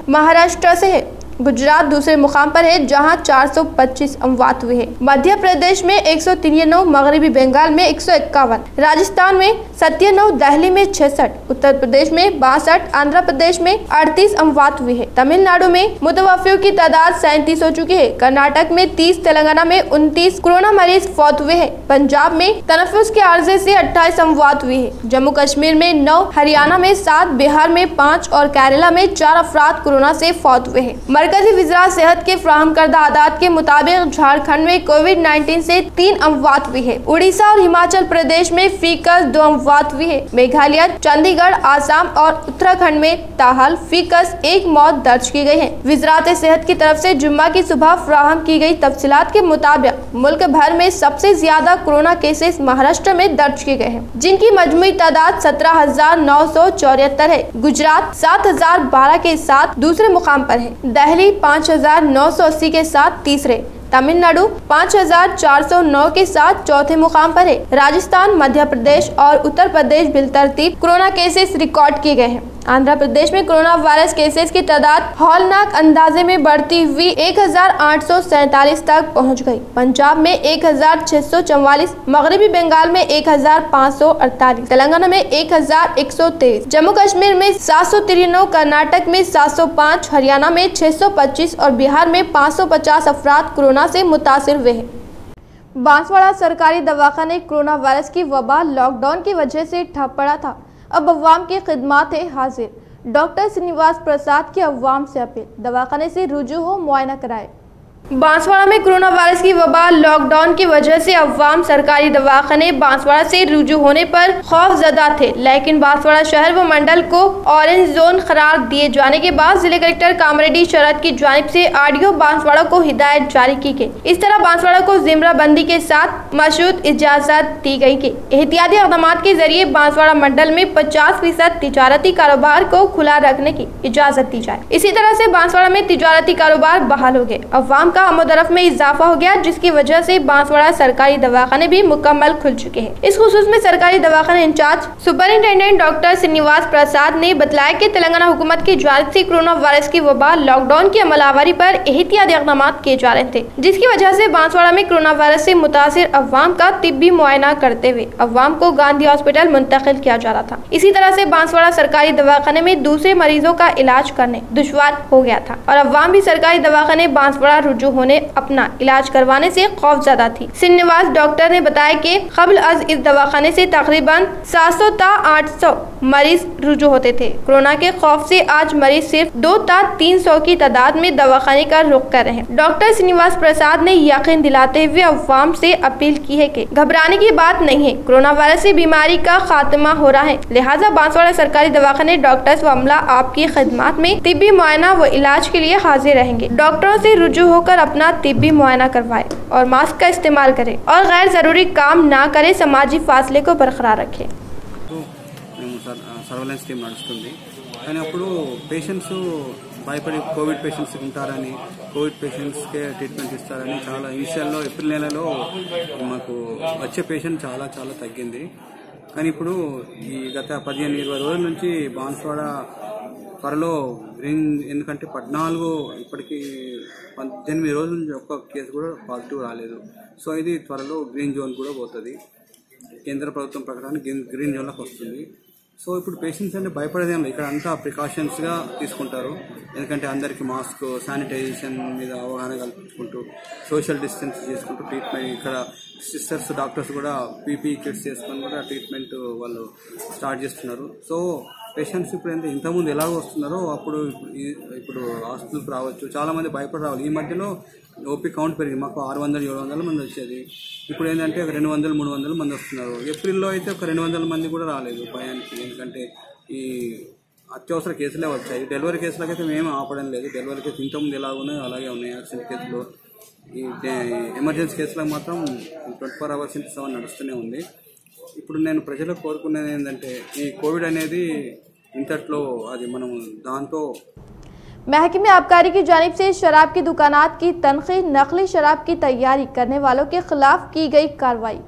महाराष्ट्र से है। गुजरात दूसरे मुकाम पर है जहां 425 अमवात हुए हैं। मध्य प्रदेश में 193, मगरबी बंगाल में 151, राजस्थान में 97, दिल्ली में 66, उत्तर प्रदेश में 62, आंध्र प्रदेश में 38 अमवात हुए हैं। तमिलनाडु में मुतवफ्फियों की तादाद 37 हो चुकी है। कर्नाटक में 30, तेलंगाना में 29 कोरोना मरीज फौत हुए हैं। पंजाब में तनफ्फुस के आर्जे से 28 अमवात हुई है। जम्मू कश्मीर में 9, हरियाणा में 7, बिहार में 5 और केरला में 4 अफराद कोरोना से फौत हुए हैं। मरकजी वज़रात सेहत के फ्राहम करदा आदात के मुताबिक झारखंड में कोविड-19 से 3 अमवात हुई है। उड़ीसा और हिमाचल प्रदेश में फीकस 2 अमवात हुई है। मेघालय, चंडीगढ़, आसाम और उत्तराखंड में ताहाल फीकस 1 मौत दर्ज की गई है। वज़रात सेहत की तरफ से जुम्मा की सुबह फ्राहम की गई तफसीलात के मुताबिक मुल्क भर में सबसे ज्यादा कोरोना केसेस महाराष्ट्र में दर्ज किए गए हैं, जिनकी मजमूई तादाद 17,974 है। गुजरात 7,012 के साथ दूसरे मुकाम पर है। दिल्ली 5,980 के साथ तीसरे, तमिलनाडु 5,409 के साथ चौथे मुकाम पर है। राजस्थान, मध्य प्रदेश और Uttar Pradesh बिलतरतीब corona cases record किए गए हैं। आंध्र प्रदेश में कोरोना वायरस केसेस की तादाद हौलनाक अंदाजे में बढ़ती हुई 1,847 तक पहुंच गई। पंजाब में 1,644, मगरबी बंगाल में 1,548, तेलंगाना में 1,123, जम्मू कश्मीर में 793, कर्नाटक में 705, हरियाणा में 625 और बिहार में 550 अफराद कोरोना से मुतासिर हुए हैं। बांसवाड़ा सरकारी दवाखाने कोरोना वायरस की वबा लॉकडाउन की वजह से ठप पड़ा था। अब अवाम की खिदमत है हाजिर। डॉक्टर श्रीनिवास प्रसाद की अवाम से अपील, दवाखाने से रुजू हो, मुआयना कराए। बांसवाड़ा में कोरोना वायरस की वबा लॉकडाउन की वजह से अवाम सरकारी दवाखाने बांसवाड़ा से रुजू होने पर खौफजदा थे, लेकिन बांसवाड़ा शहर व मंडल को ऑरेंज जोन करार दिए जाने के बाद जिले कलेक्टर कामरेड्डी शरद की जानिब से आरडीओ बांसवाड़ा को हिदायत जारी की गई। इस तरह बांसवाड़ा को जिम्राबंदी के साथ मशरूत इजाजत दी गई कि एहतियाती इक़दाम के जरिए बांसवाड़ा मंडल में 50% तिजारती कारोबार को खुला रखने की इजाजत दी जाए। इसी तरह से बांसवाड़ा में तिजारती कारोबार बहाल हो गए। अवाम का आमदरफ्त में इजाफा हो गया, जिसकी वजह से बांसवाड़ा सरकारी दवाखाने भी मुकम्मल खुल चुके हैं। इस खुसूस में सरकारी दवाखाने इंचार्ज सुपरिंटेंडेंट डॉक्टर श्रीनिवास प्रसाद ने बताया कि तेलंगाना हुकूमत की जानिब से कोरोना वायरस की वबा लॉकडाउन की अमलावरी पर एहतियाती इक़दाम किए जा रहे थे, जिसकी वजह से बांसवाड़ा में कोरोना वायरस से मुतासिर अवाम का तिब्बी मुआयना करते हुए अवाम को गांधी हॉस्पिटल मुंतकिल किया जा रहा था। इसी तरह से बांसवाड़ा सरकारी दवाखाने में दूसरे मरीजों का इलाज करने दुश्वार हो गया था और अवाम भी सरकारी दवाखाने बांसवाड़ा रुजू होने अपना इलाज करवाने से खौफजदा थी। श्रीनिवास डॉक्टर ने बताया कि कबल अज इस दवाखाने से तकरीबन 700 ता 800 मरीज रुजू होते थे। कोरोना के खौफ से आज मरीज सिर्फ 2 ता 300 की तादाद में दवाखाने का रुख कर रहे हैं। डॉक्टर श्रीनिवास प्रसाद ने यकीन दिलाते हुए अवाम से अपील की है कि घबराने की बात नहीं है, कोरोना वायरस से बीमारी का खात्मा हो रहा है, लिहाजा बांसवाड़ा सरकारी दवाखाने डॉक्टर्स व अमला आपकी खिदमत में तिब्बी मुआयना व इलाज के लिए हाजिर रहेंगे। डॉक्टरों से रुजू होकर अपना तिब्बी मुआयना करवाए और मास्क का इस्तेमाल करें और गैर जरूरी काम ना करें, समाजी फासले को बरकरार रखें।
సర్వేలెన్స్ టీమ్ నడుస్తుంది, కానీ అప్పుడు పేషెంట్స్ భయపడి కోవిడ్ పేషెంట్స్ ఉంటారని, కోవిడ్ పేషెంట్స్కే ట్రీట్మెంట్ ఇస్తారని చాలా ఇనిషియల్లో ఏప్రిల్ నెలలో మాకు వచ్చే పేషెంట్ చాలా చాలా తగ్గింది. కానీ ఇప్పుడు ఈ గత 15-20 రోజుల నుంచి బాన్స్వాడ త్వరలో గ్రీన్, ఎందుకంటే 14 ఇప్పటికి 18 రోజుల నుంచి ఒక్క కేసు కూడా పాజిటివ్ రాలేదు. సో ఇది త్వరలో గ్రీన్ జోన్ కూడా పోతుంది. కేంద్ర ప్రభుత్వం ప్రకారం గ్రీన్ జోన్లోకి వస్తుంది. సో ఇప్పుడు పేషెంట్స్ అంటే భయపడేదేం ఇక్కడ అంతా ప్రికాషన్స్గా తీసుకుంటారు, ఎందుకంటే అందరికీ మాస్క్, శానిటైజేషన్ మీద అవగాహన కల్పించుకుంటూ సోషల్ డిస్టెన్స్ చేసుకుంటూ ట్రీట్మెంట్, ఇక్కడ సిస్టర్స్ డాక్టర్స్ కూడా పీపీ కిట్స్ చేసుకొని కూడా ట్రీట్మెంట్ వాళ్ళు స్టార్ట్ చేస్తున్నారు. సో పేషెంట్స్ ఇప్పుడు ఇంతకుముందు ఎలాగో వస్తున్నారో ఇప్పుడు హాస్పిటల్కి రావచ్చు, చాలామంది భయపడి రావాలి. ఈ మధ్యలో ఓపీ కౌంట్ పెరిగింది, మాకు 600-700 మంది వచ్చేది. ఇప్పుడు ఏంటంటే ఒక 200-300 మంది వస్తున్నారు. ఏప్రిల్లో అయితే ఒక 200 మంది కూడా రాలేదు భయానికి, ఎందుకంటే ఈ అత్యవసర కేసులే వచ్చాయి. డెలివరీ కేసులకైతే మేము ఆపడం లేదు, డెలివరీ కేసు ఇంతకుముందు ఎలా ఉన్నాయో అలాగే ఉన్నాయి. యాక్సిడెంట్ కేసులు, ఈ ఎమర్జెన్సీ కేసులకు మాత్రం 24 hours into 7 నడుస్తూనే ఉంది. ఇప్పుడు నేను ప్రజలకు కోరుకునేది ఏంటంటే ఈ కోవిడ్ అనేది ఇంతట్లో అది మనం దాంతో
महकमे आबकारी की जानिब से शराब की दुकानात की तनख्वाह नकली शराब की तैयारी करने वालों के खिलाफ की गई कार्रवाई।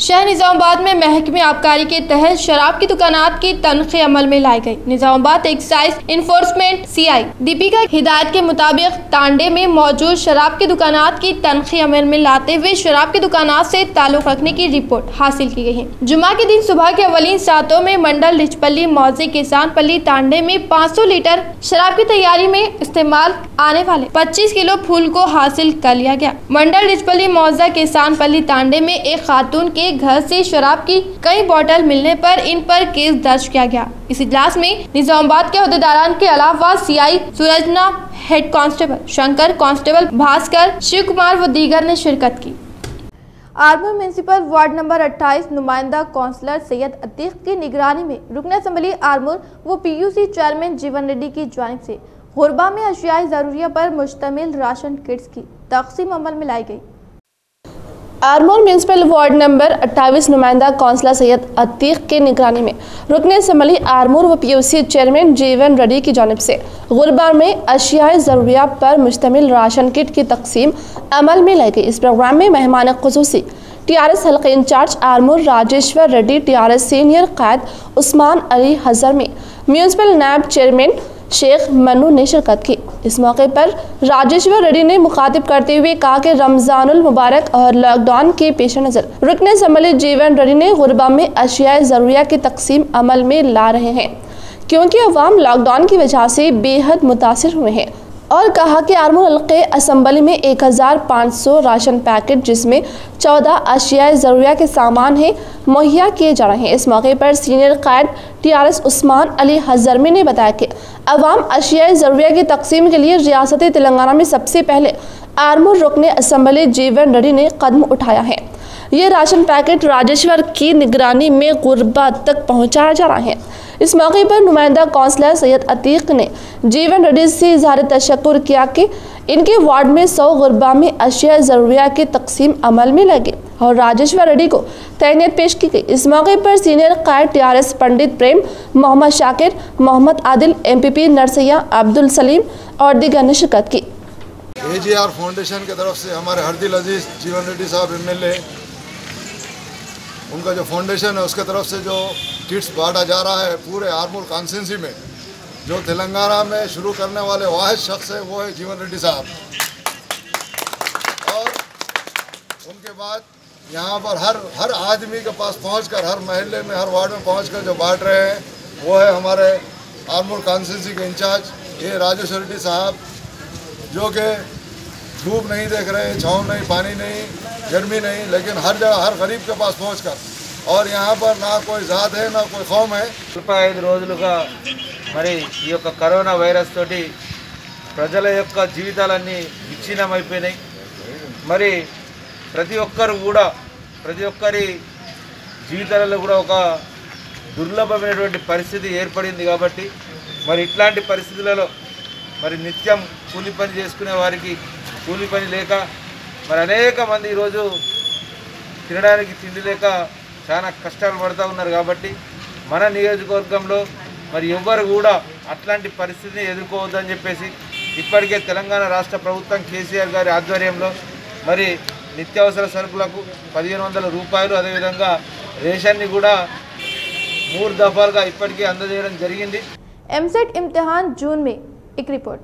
शहर निजामाबाद में महकमे आबकारी के तहत शराब की दुकानात की तनख्वाह अमल में लाई गई। Nizamabad excise enforcement CI Deepika हिदायत के मुताबिक तांडे में मौजूद शराब की दुकानात की तनख्वाह अमल में लाते हुए शराब की दुकानात से ताल्लुक रखने की रिपोर्ट हासिल की गई है। जुमा के दिन सुबह के अवलीन सातों में मंडल रिचपल्ली मौजे किसान पल्ली तांडे में 500 लीटर शराब की तैयारी में इस्तेमाल आने वाले 25 किलो फूल को हासिल कर लिया गया। मंडल रिचपल्ली मौजा किसान पल्ली तांडे में एक खातून के घर से शराब की कई बोतल मिलने पर इन पर केस दर्ज किया गया। इस इजलास में निजामाबाद के अहदेदारान के अलावा CI Surajna, head constable Shankar, constable Bhaskar, Shiv Kumar व दीगर ने शिरकत की। आरमूर म्यूनिसिपल वार्ड नंबर 28 नुमाइंदा काउंसलर सैयद अतीक की निगरानी में रुकन असम्बली आरमूर व PUC चेयरमैन जीवन रेड्डी की जानिब से गुरबा में अशियाई जरूरिया पर मुश्तमिल राशन किट्स की तकसीम अमल में लाई गई।
आरमूर म्यूनिसिपल वार्ड नंबर 28 नुमाइंदा काउंसलर सैयद अतीक के निगरानी में रुकन असम्बली आरमूर व PUC चेयरमैन जीवन रेड्डी की जानिब से गुरबा में अशियाई ज़रूरियात पर मुश्तमिल राशन किट की तकसीम अमल में लाई गई। इस प्रोग्राम में मेहमान खुसूसी TRS हल्के incharge Armoor Rajeshwar Reddy, TRS senior कैद उस्मान अली हजरमी, म्यूनिसिपल नायब चेयरमैन शेख मन्नू ने शिरकत की। इस मौके पर राजेश्वर रेड्डी ने मुखातिब करते हुए कहा कि रमज़ानुल मुबारक और लॉकडाउन के पेश नज़र रुकन असम्बली जीवन रेड्डी ने गुरबा में अशियाई ज़रूरिया की तकसीम अमल में ला रहे हैं, क्योंकि अवाम लॉकडाउन की वजह से बेहद मुतासिर हुए हैं। और कहा कि आरमूर हल्के असम्बली में 1500 राशन पैकेट जिसमें 14 अशियाई ज़रूरिया के सामान हैं मुहैया किए जा रहे हैं। इस मौके पर सीनियर कैद TRS उस्मान अली हजरमी ने बताया कि अवाम अशियाई ज़रूरिया की तकसीम के लिए रियासत तेलंगाना में सबसे पहले आरमूर रुकन असम्बली जीवन रेड्डी ने कदम उठाया है। ये राशन पैकेट राजेश्वर की निगरानी में गुरबा तक पहुँचाया जा रहा है। इस मौके पर नुमाइंदा काउंसलर सैयद अतीक ने जीवन रेड्डी से इज़हार तशक्कुर किया कि इनके वार्ड में 100 गुरबा में अशिया ज़रूरिया की तकसीम अमल में लगे और राजेश्वर रेड्डी को तैनियत पेश की गई। इस मौके पर सीनियर कैड TRS पंडित प्रेम, मोहम्मद शाकिर, मोहम्मद आदिल, MPP नरसैया, अब्दुल सलीम और दीगर ने शिरकत की।
AGR फाउंडेशन की तरफ से हमारे हरदिल अजीज जीवन रेड्डी साहब MLA, उनका जो फाउंडेशन है उसके तरफ से जो किट्स बांटा जा रहा है पूरे आरमूर कॉन्स्टिट्यूंसी में, जो तेलंगाना में शुरू करने वाले वाहिद शख्स है वो है जीवन रेड्डी साहब। और उनके बाद यहाँ पर हर आदमी के पास पहुंचकर, हर महल्ले में, हर वार्ड में पहुंचकर जो बांट रहे हैं वो है हमारे आरमूर कॉन्स्टिट्यूंसी के इंचार्ज ये राजेश्वर रेड्डी साहब, जो कि धूप नहीं देख रहे, छाँव नहीं, पानी नहीं, गर्मी नहीं, लेकिन हर जगह हर गरीब के पास पहुंचकर, और यहाँ पर ना कोई जात है ना कोई कौम है।
5 రోజులుగా మరి ఈ యొక్క కరోనా వైరస్ తోటి ప్రజల యొక్క జీవితాలన్నీ విచ్ఛిన్నమైపోయినాయి। మరి ప్రతి ఒక్కరి జీవితాలలో కూడా ఒక దుర్లభమైనటువంటి పరిస్థితి ఏర్పడింది కాబట్టి మరి ఇట్లాంటి పరిస్థితులలో మరి నిత్యం కూలి పని చేసుకునే వారికి కూలి పని లేక మరి అనేక మంది ఈరోజు తినడానికి తిండి లేక చాలా కష్టాలు పడుతూ ఉన్నారు కాబట్టి మన నియోజకవర్గంలో మరి ఎవ్వరు కూడా అట్లాంటి పరిస్థితిని ఎదుర్కోవద్దని చెప్పేసి ఇప్పటికే తెలంగాణ రాష్ట్ర ప్రభుత్వం కేసీఆర్ గారి ఆధ్వర్యంలో మరి నిత్యావసర సరుకులకు 1500 రూపాయలు, అదేవిధంగా రేషన్ని కూడా 3 దఫాలుగా ఇప్పటికే అందజేయడం జరిగింది।
MSET इम्तिहान जून में, एक रिपोर्ट।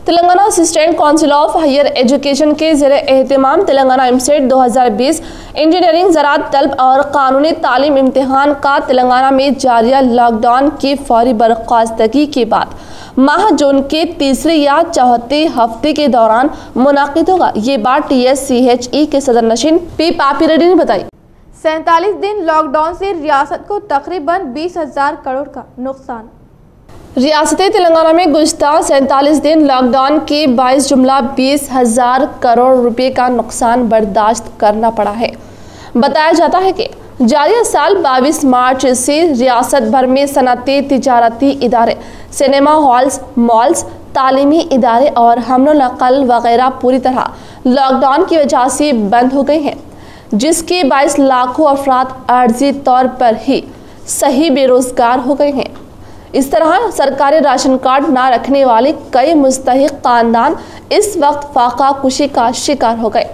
Telangana assistant council of higher education के ज़ेरे एहतमाम तेलंगाना MSET 2020 इंजीनियरिंग, ज़राअत तलब और कानूनी तालीम इम्तिहान का तेलंगाना में जारी लॉकडाउन की फौरी बर्खास्तगी के बाद माह जून के तीसरे या चौथे हफ्ते के दौरान मुनाकिद होगा। ये बात TSCHE के सदर नशीन P पापी रेड्डी ने बताई। 47 दिन लॉकडाउन से रियासत को तकरीबन 20,000 करोड़ का नुकसान। रियासत तेलंगाना में गुज़श्ता 47 दिन लॉकडाउन के 22.20 करोड़ रुपए का नुकसान बर्दाश्त करना पड़ा है। बताया जाता है कि जारी साल 22 मार्च से रियासत भर में सनती तिजारती इदारे, सिनेमा हॉल्स, मॉल्स, तालीमी इदारे और हमलो नकल वगैरह पूरी तरह लॉकडाउन की वजह से बंद हो गए हैं, जिसके 22 लाखों अफराद आर्जी तौर पर ही सही बेरोजगार हो गए हैं। इस तरह सरकारी राशन कार्ड ना रखने वाले कई मुस्तहिक खानदान इस वक्त फाका कुशी का शिकार हो गए।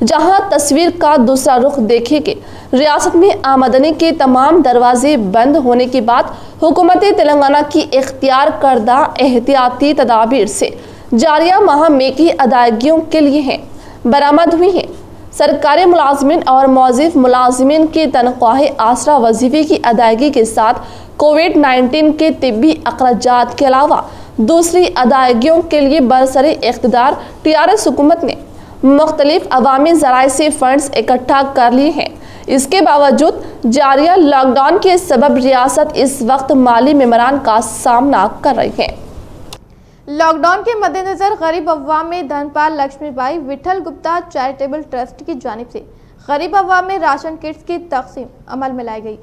जहां तस्वीर का दूसरा रुख देखे कि रियासत में आमदनी के तमाम दरवाजे बंद होने के बाद हुकूमत तेलंगाना की इख्तियार करदा एहतियाती तदाबीर से जारिया माह में की अदायगियों के लिए हैं बरामद हुई हैं। सरकारी मुलाजमिन और मौजिफ मुलाजमिन की तनख्वाह आसरा वजीफे की अदायगी के साथ कोविड-19 के तिब्बी अखराजात के अलावा दूसरी अदायगियों के लिए बरसरे इख्तिदार टीआरएस हुकूमत ने मुख्तलिफ अवामी ज़राए से फंड्स इकट्ठा कर लिए हैं। इसके बावजूद जारिया लॉकडाउन के सबब रियासत इस वक्त माली मेमरान का सामना कर रही है।
लॉकडाउन के मद्देनजर गरीब अवाम में धनपाल लक्ष्मीबाई विठल गुप्ता चैरिटेबल ट्रस्ट की जानिब से गरीब अवाम में राशन किट्स की तकसीम अमल में लाई गई।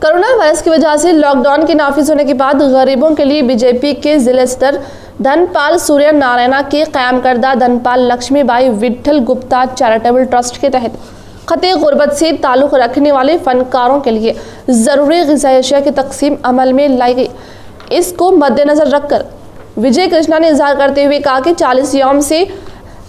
कोरोना वायरस की वजह से लॉकडाउन के नाफिज होने के बाद गरीबों के लिए बीजेपी के जिला स्तर धनपाल सूर्य नारायणा के कायम करदा धनपाल लक्ष्मीबाई विठल गुप्ता चैरिटेबल ट्रस्ट के तहत खते गुर्बत से ताल्लुक़ रखने वाले फनकारों के लिए ज़रूरी ग़िज़ाई अशिया की तकसीम अमल में लाई गई। इसको मद्देनज़र रखकर विजय कृष्णा ने इज़हार करते हुए कहा कि 40 यौम से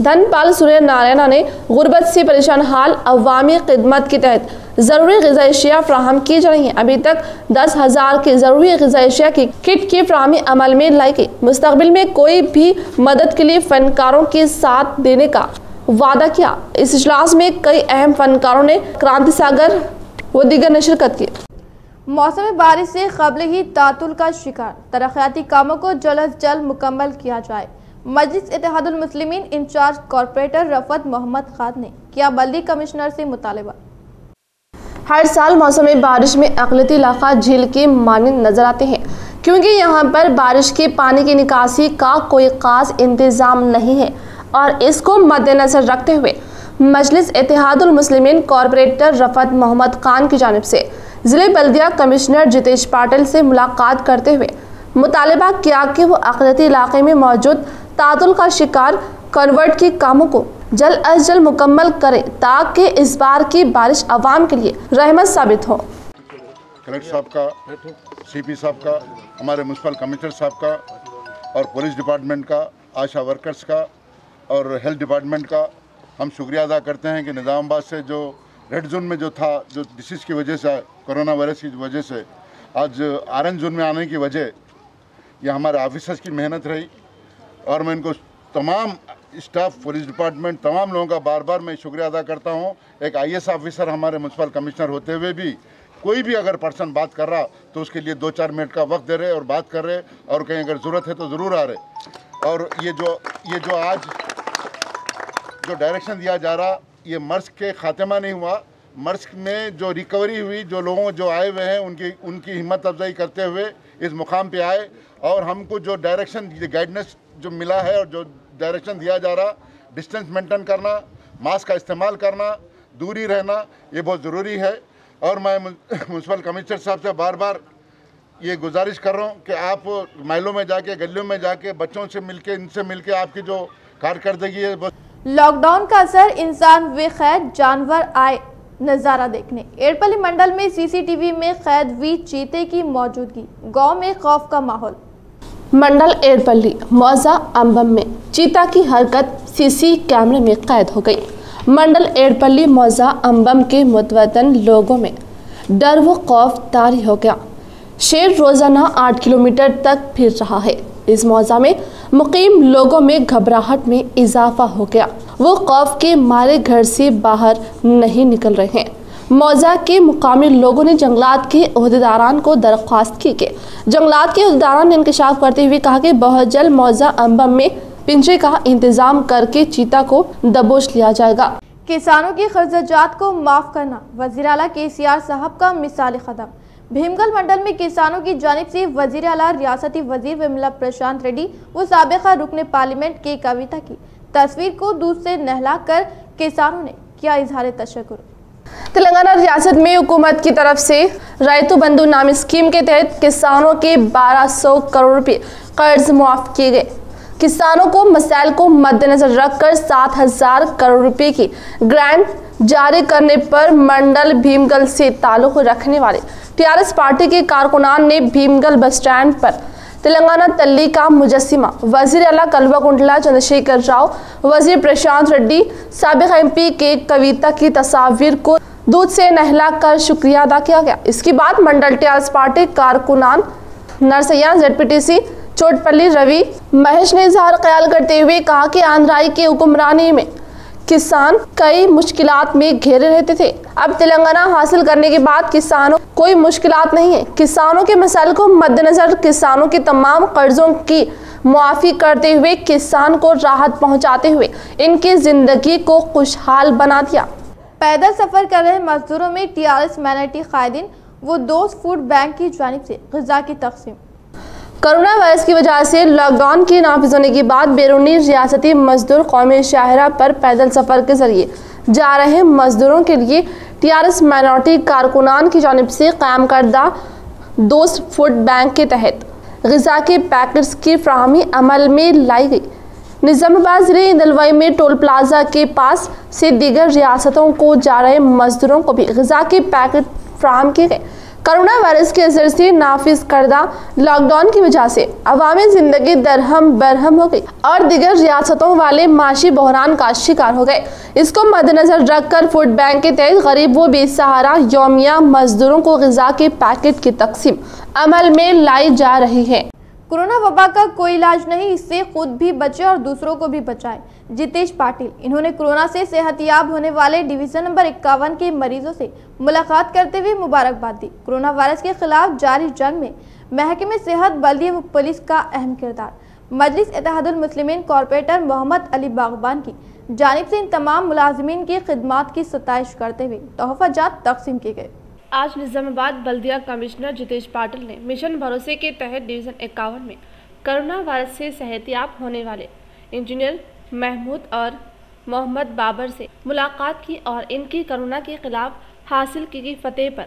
धनपाल सूर्य नारायणा ने गुर्बत से परेशान हाल अवामी खिदमत के तहत ज़रूरी ग़िज़ाई अशिया फ्राहम की जा रही हैं। अभी तक 10,000 की ज़रूरी ग़िज़ाई अशिया की किट की फ्राहमी अमल में लाई गई। मुस्तक़बिल में कोई भी मदद के लिए फ़नकारों के साथ देने का वादा किया। इस इजलास में कई अहम फनकारों ने क्रांति सागर व दीगर ने शिरकत की।
मौसम बारिश से कबल ही तातुल का शिकार, तरक्याती कामों को जल्द अज जल्द मुकम्मल किया जाए। मजलिस इत्तेहादुल मुस्लिमीन इंचार्ज कॉरपोरेटर रफत मोहम्मद खान ने किया बल्दी कमिश्नर से मुतालबा।
हर साल मौसम बारिश में अक़लियती इलाका झील के मानंद नजर आते हैं, क्योंकि यहाँ पर बारिश के पानी की निकासी का कोई ख़ास इंतज़ाम नहीं है और इसको मद्देनज़र रखते हुए मजलिस इत्तेहादुल मुस्लिमीन कॉरपोरेटर रफत मोहम्मद खान की जानिब से ज़िले बल्दिया कमिश्नर जितेश पाटिल से मुलाकात करते हुए मुतालबा किया कि वो अक़लियती इलाके में मौजूद तातुल का शिकार कन्वर्ट के कामों को जल्द अज जल्द मुकम्मल करें, ताकि इस बार की बारिश आवाम के लिए रहमत साबित हो।
कलेक्टर साहब का, सीपी साहब का, हमारे म्यूनसिपल कमिश्नर साहब का और पुलिस डिपार्टमेंट का, आशा वर्कर्स का और हेल्थ डिपार्टमेंट का हम शुक्रिया अदा करते हैं कि निज़ामाबाद से जो रेड जोन में जो था, जो डिसीज़ की वजह से, कोरोना वायरस की वजह से आज ऑरेंज जोन में आने की वजह ये हमारे ऑफिसर्स की मेहनत रही और मैं इनको तमाम स्टाफ, पुलिस डिपार्टमेंट, तमाम लोगों का बार बार मैं शुक्रिया अदा करता हूँ। एक IAS ऑफिसर हमारे म्यूनसिपल कमिश्नर होते हुए भी कोई भी अगर पर्सन बात कर रहा तो उसके लिए 2-4 मिनट का वक्त दे रहे और बात कर रहे और कहीं अगर ज़रूरत है तो ज़रूर आ रहे। और ये जो आज जो डायरेक्शन दिया जा रहा, ये मर्स के खात्मा नहीं हुआ, मर्स में जो रिकवरी हुई, जो लोगों जो आए हुए हैं उनकी हिम्मत अफजाई करते हुए इस मुकाम पे आए और हमको जो डायरेक्शन, गाइडेंस जो मिला है और जो डायरेक्शन दिया जा रहा, डिस्टेंस मेंटेन करना, मास्क का इस्तेमाल करना, दूरी रहना, ये बहुत ज़रूरी है। और मैं म्यूनसिपल कमिश्नर साहब से बार बार ये गुजारिश कर रहा हूँ कि आप महलों में जाके, गलियों में जाके बच्चों से मिलके, इनसे मिलके आपकी जो कारकर्दगी है बहुत।
लॉकडाउन का असर इंसान व खैर जानवर आए नज़ारा देखने। एड़पल्ली मंडल में CCTV में कैद हुई चीते की मौजूदगी, गांव में खौफ का माहौल।
मंडल एड़पल्ली मौजा अंबम में चीता की हरकत CC कैमरे में कैद हो गई। मंडल एड़पल्ली मौजा अंबम के मुतवतन लोगों में डर व खौफ तारी हो गया। शेर रोजाना 8 किलोमीटर तक फिर रहा है। इस मौजा में मुकीम लोगों में घबराहट में इजाफा हो गया। वो खौफ के मारे घर से बाहर नहीं निकल रहे हैं। मौजा के मुकामी लोगों ने जंगलात के ओहदेदारान को दरख्वास्त की कि जंगलात के ओहदेदारान ने इंकशाफ करते हुए कहा कि बहुत जल्द मौजा अंबम में पिंजरे का इंतजाम करके चीता को दबोच लिया जाएगा।
किसानों की खर्चात को माफ करना, वज़ीर आला KCR साहब का मिसाली कदम। भीमगल मंडल में किसानों की जानिब से वजीर आला रियासती वजीर विमला प्रशांत रेड्डी व साबिका रुकने पार्लियामेंट के कविता की तस्वीर को दूध से नहलाकर किसानों ने किया इजहार तशक्कुर।
तेलंगाना रियासत में हुकूमत की तरफ से रैतु बंधु नामी स्कीम के तहत किसानों के 1200 करोड़ रुपए कर्ज मुआफ किए गए। किसानों को मसाइल को मद्देनजर रखकर 7000 करोड़ रुपए की ग्रांट जारी करने पर मंडल भीमगल से ताल्लुक रखने वाले टीआरएस पार्टी के कारकुनान ने भीमगल बस स्टैंड पर तेलंगाना तल्ली का मुजस्सिमा वजीर आला कल्वाकुंटला चंद्रशेखर राव, वजीर प्रशांत रेड्डी, साबिक एमपी के कविता की तस्वीर को दूध से नहलाकर शुक्रिया अदा किया गया। इसके बाद मंडल टीआरएस पार्टी कारकुनान नरसैया, जेडपीटीसी चोटपल्ली रवि महेश ने इजहार ख्याल करते हुए कहा कि आंध्राई के हुक्मरानी में किसान कई मुश्किलात में घेरे रहते थे। अब तेलंगाना हासिल करने के बाद किसानों कोई मुश्किलात नहीं है। किसानों के मसाइल को मद्देनजर किसानों के तमाम कर्जों की मुआफी करते हुए किसान को राहत पहुंचाते हुए इनकी जिंदगी को खुशहाल बना दिया।
पैदल सफर कर रहे मजदूरों में टीआरएस माइनॉरिटी कायदीन व दोस्त फूड बैंक की जानिब से ग़िज़ा की तक़सीम।
कोरोना वायरस की वजह से लॉकडाउन के नाफिज होने के बाद बैरूनी रियासती मजदूर कौमी शाहरा पर पैदल सफर के जरिए जा रहे मजदूरों के लिए टीआरएस माइनॉरिटी कारकुनान की जानिब से कायम करदा दोस्त फूड बैंक के तहत ग़िज़ा के पैकेट्स की फ्राहमी अमल में लाई गई। निज़ामाबाद ज़िले इंदलवाई में टोल प्लाजा के पास से दीगर रियासतों को जा रहे मजदूरों को भी ग़िज़ा के पैकेट फ्राहम किए गए। कोरोना वायरस के असर से नाफिज करदा लॉकडाउन की वजह से अवामी जिंदगी दरहम बरहम हो गई और दीगर रियासतों वाले माशी बहरान का शिकार हो गए। इसको मद्देनजर रखकर फूड बैंक के तहत गरीब व बेसहारा यौमिया मजदूरों को ग़िज़ा के पैकेट की तकसीम अमल में लाई जा रही है।
कोरोना वबा का कोई इलाज नहीं, इससे खुद भी बचे और दूसरों को भी बचाएं। जितेश पाटिल इन्होंने कोरोना से सेहतयाब होने वाले डिवीजन नंबर 51 के मरीजों से मुलाकात करते हुए मुबारकबाद दी। कोरोना वायरस के खिलाफ जारी जंग में महकमे सेहत, बल्दिया व पुलिस का अहम किरदार। मजलिस इत्तेहादुल मुस्लिमीन कॉरपोरेटर मोहम्मद अली बागबान की जानिब से इन तमाम मुलाजिमीन की खिदमात की सताइश करते हुए तोहफाजात तकसीम किए गए।
आज निज़ामाबाद बल्दिया कमिश्नर जितेश पाटिल ने मिशन भरोसे के तहत डिवीज़न 51 में कोरोना वायरस से सेहतयाब होने वाले इंजीनियर महमूद और मोहम्मद बाबर से मुलाकात की और इनकी कोरोना के खिलाफ हासिल की गई फतेह पर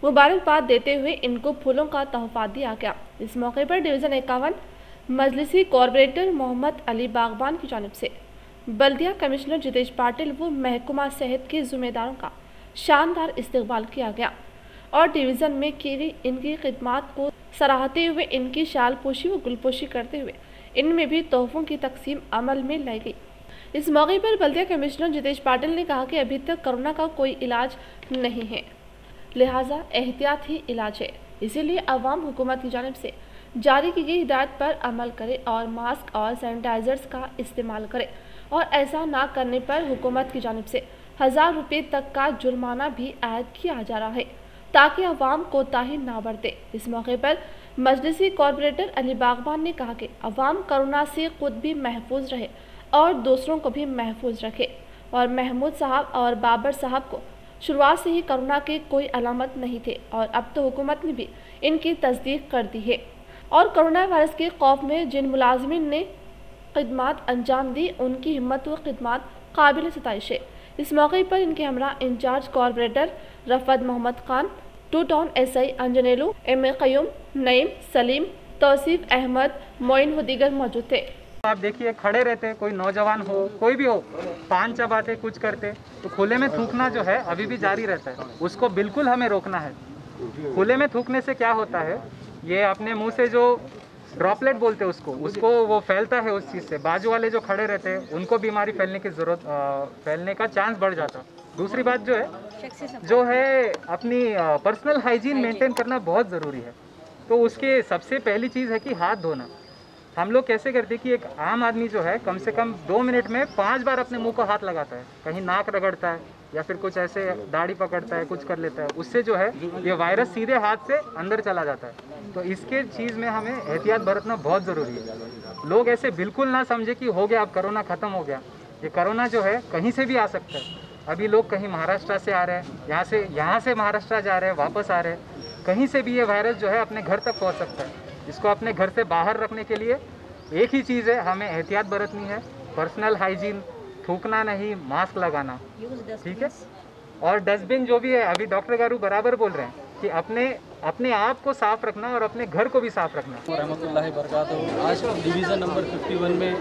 मुबारकबाद देते हुए इनको फूलों का तोहफा दिया गया। इस मौके पर डिवीज़न 51 मजलिसी कॉरपोरेटर मोहम्मद अली बागबान की जानिब से बल्दिया कमिश्नर जितेश पाटिल व महकमा सेहत के जिम्मेदारों का शानदार इस्तकबाल किया गया और डिवीज़न में की गई इनकी खिदमात को सराहते हुए इनकी शाल पोशी व गुलपोशी करते हुए इनमें भी तोहफों की तकसीम अमल में लाई गई। इस मौके पर बल्दिया कमिश्नर जितेश पाटिल ने कहा कि अभी तक कोरोना का कोई इलाज नहीं है, लिहाजा एहतियात ही इलाज है। इसीलिए अवाम हुकूमत की जानिब से जारी की गई हिदायत पर अमल करे और मास्क और सैनिटाइजर्स का इस्तेमाल करे और ऐसा ना करने पर हुकूमत की जानिब से 1000 रुपये तक का जुर्माना भी आयद किया जा रहा है ताकि अवाम कोताही ना बरते। इस मौके पर मजलिसी कॉरपोरेटर अली बागबान ने कहा कि अवाम कोरोना से खुद भी महफूज रहे और दूसरों को भी महफूज रखे और महमूद साहब और बाबर साहब को शुरुआत से ही कोरोना के कोई अलामत नहीं थे और अब तो हुकूमत ने भी इनकी तस्दीक कर दी है और कोरोना वायरस के खौफ में जिन मुलाजिमीन ने खिदमात अंजाम दी उनकी हिम्मत व खिदमात काबिल सताइश है। इस मौके पर इनके हमरा incharge corporator Rafat Mohammed Khan, 2 town SI Anjanelu, M.A. Qayyum, Naeem, Saleem, Tauseef Ahmed, Moin व दीगर मौजूद थे।
आप देखिए खड़े रहते, कोई नौजवान हो कोई भी हो, पान चबाते कुछ करते तो खुले में थूकना जो है अभी भी जारी रहता है, उसको बिल्कुल हमें रोकना है। खुले में थूकने से क्या होता है, ये अपने मुंह से जो ड्रॉपलेट बोलते हैं उसको वो फैलता है, उस चीज़ से बाजू वाले जो खड़े रहते हैं उनको बीमारी फैलने की फैलने का चांस बढ़ जाता है। दूसरी बात जो है अपनी पर्सनल हाइजीन मेंटेन करना बहुत ज़रूरी है। तो उसके सबसे पहली चीज़ है कि हाथ धोना। हम लोग कैसे करते हैं कि एक आम आदमी जो है कम से कम 2 मिनट में 5 बार अपने मुंह को हाथ लगाता है, कहीं नाक रगड़ता है या फिर कुछ ऐसे दाढ़ी पकड़ता है, कुछ कर लेता है, उससे जो है ये वायरस सीधे हाथ से अंदर चला जाता है। तो इसके चीज़ में हमें एहतियात बरतना बहुत ज़रूरी है। लोग ऐसे बिल्कुल ना समझे कि हो गया अब कोरोना ख़त्म हो गया। ये कोरोना जो है कहीं से भी आ सकता है। अभी लोग कहीं महाराष्ट्र से आ रहे हैं, यहाँ से महाराष्ट्र जा रहे हैं, वापस आ रहे हैं, कहीं से भी ये वायरस जो है अपने घर तक पहुंच सकता है। इसको अपने घर से बाहर रखने के लिए एक ही चीज़ है, हमें एहतियात बरतनी है, पर्सनल हाइजीन, थूकना नहीं, मास्क लगाना, ठीक है। और डस्टबिन जो भी है, अभी डॉक्टर गारू बराबर बोल रहे हैं कि अपने आप को साफ रखना और अपने घर को भी साफ रखना।
रहमतुल्लाहि बरकातहू। आज डिवीज़न नंबर 51 में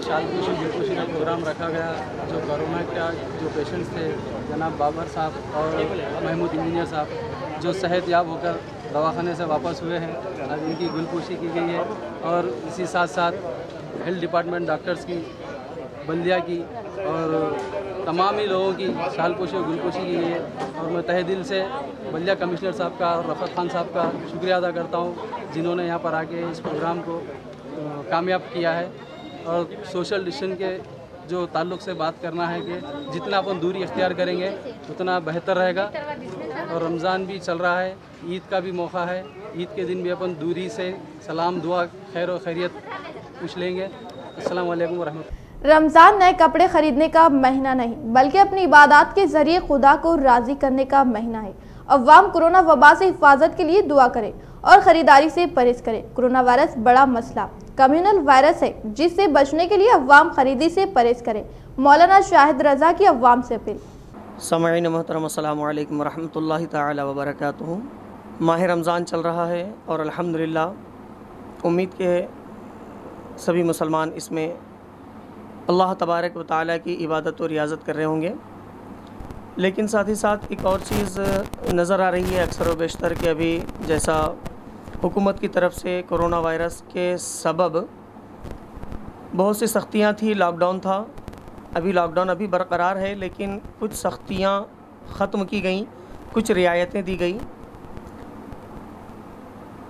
शालपोशी गुलपोशी का प्रोग्राम रखा गया। जो कोरोना का जो पेशेंट्स थे, जनाब बाबर साहब और महमूद इंजीनियर साहब, जो सेहत याब होकर दवाखाने से वापस हुए हैं, आज इनकी गुलपोशी की गई है। और इसी साथ साथ हेल्थ डिपार्टमेंट डॉक्टर्स की, बल्दिया की और तमाम ही लोगों की शालपोशी और गुलपोशी की गई है। और मैं तहे दिल से बल्दिया कमिश्नर साहब का और रफ़त खान साहब का शुक्रिया अदा करता हूँ, जिन्होंने यहाँ पर आके इस प्रोग्राम को कामयाब किया है। और सोशल डिस्टेंस के जो ताल्लुक़ से बात करना है कि जितना अपन दूरी इख्तियार करेंगे उतना बेहतर रहेगा। और रमज़ान भी चल रहा है, ईद का भी मौका है, ईद के दिन भी अपन दूरी से सलाम दुआ खैर और खैरियत पूछ लेंगे। अस्सलाम वालेकुम वरहमतुल्लाह।
रमज़ान नए कपड़े खरीदने का महीना नहीं, बल्कि अपनी इबादत के जरिए खुदा को राज़ी करने का महीना है। अवाम कोरोना वबा से हिफाजत के लिए दुआ करें और ख़रीदारी से परहेज़ करें। कोरोना वायरस बड़ा मसला कम्युनल वायरस है, जिससे बचने के लिए अवाम खरीदी से परहेज़ करें। मौलाना शाहिद रज़ा की अवाम से अपील।
समाईन मोहतरम, अस्सलामु अलैकुम वरहमतुल्लाहि तआला वबरकातुहू। माह रमज़ान चल रहा है और अल्हम्दुलिल्लाह उम्मीद के सभी मुसलमान इसमें अल्लाह तबारक व तआला की इबादत और रियाज़त कर रहे होंगे। लेकिन साथ ही साथ एक और चीज़ नज़र आ रही है अक्सर व बेशतर कि अभी जैसा हुकूमत की तरफ से कोरोना वायरस के सबब बहुत सी सख्तियाँ थी, लॉकडाउन था, अभी लॉकडाउन अभी बरकरार है, लेकिन कुछ सख्तियाँ ख़त्म की गई, कुछ रियायतें दी गई।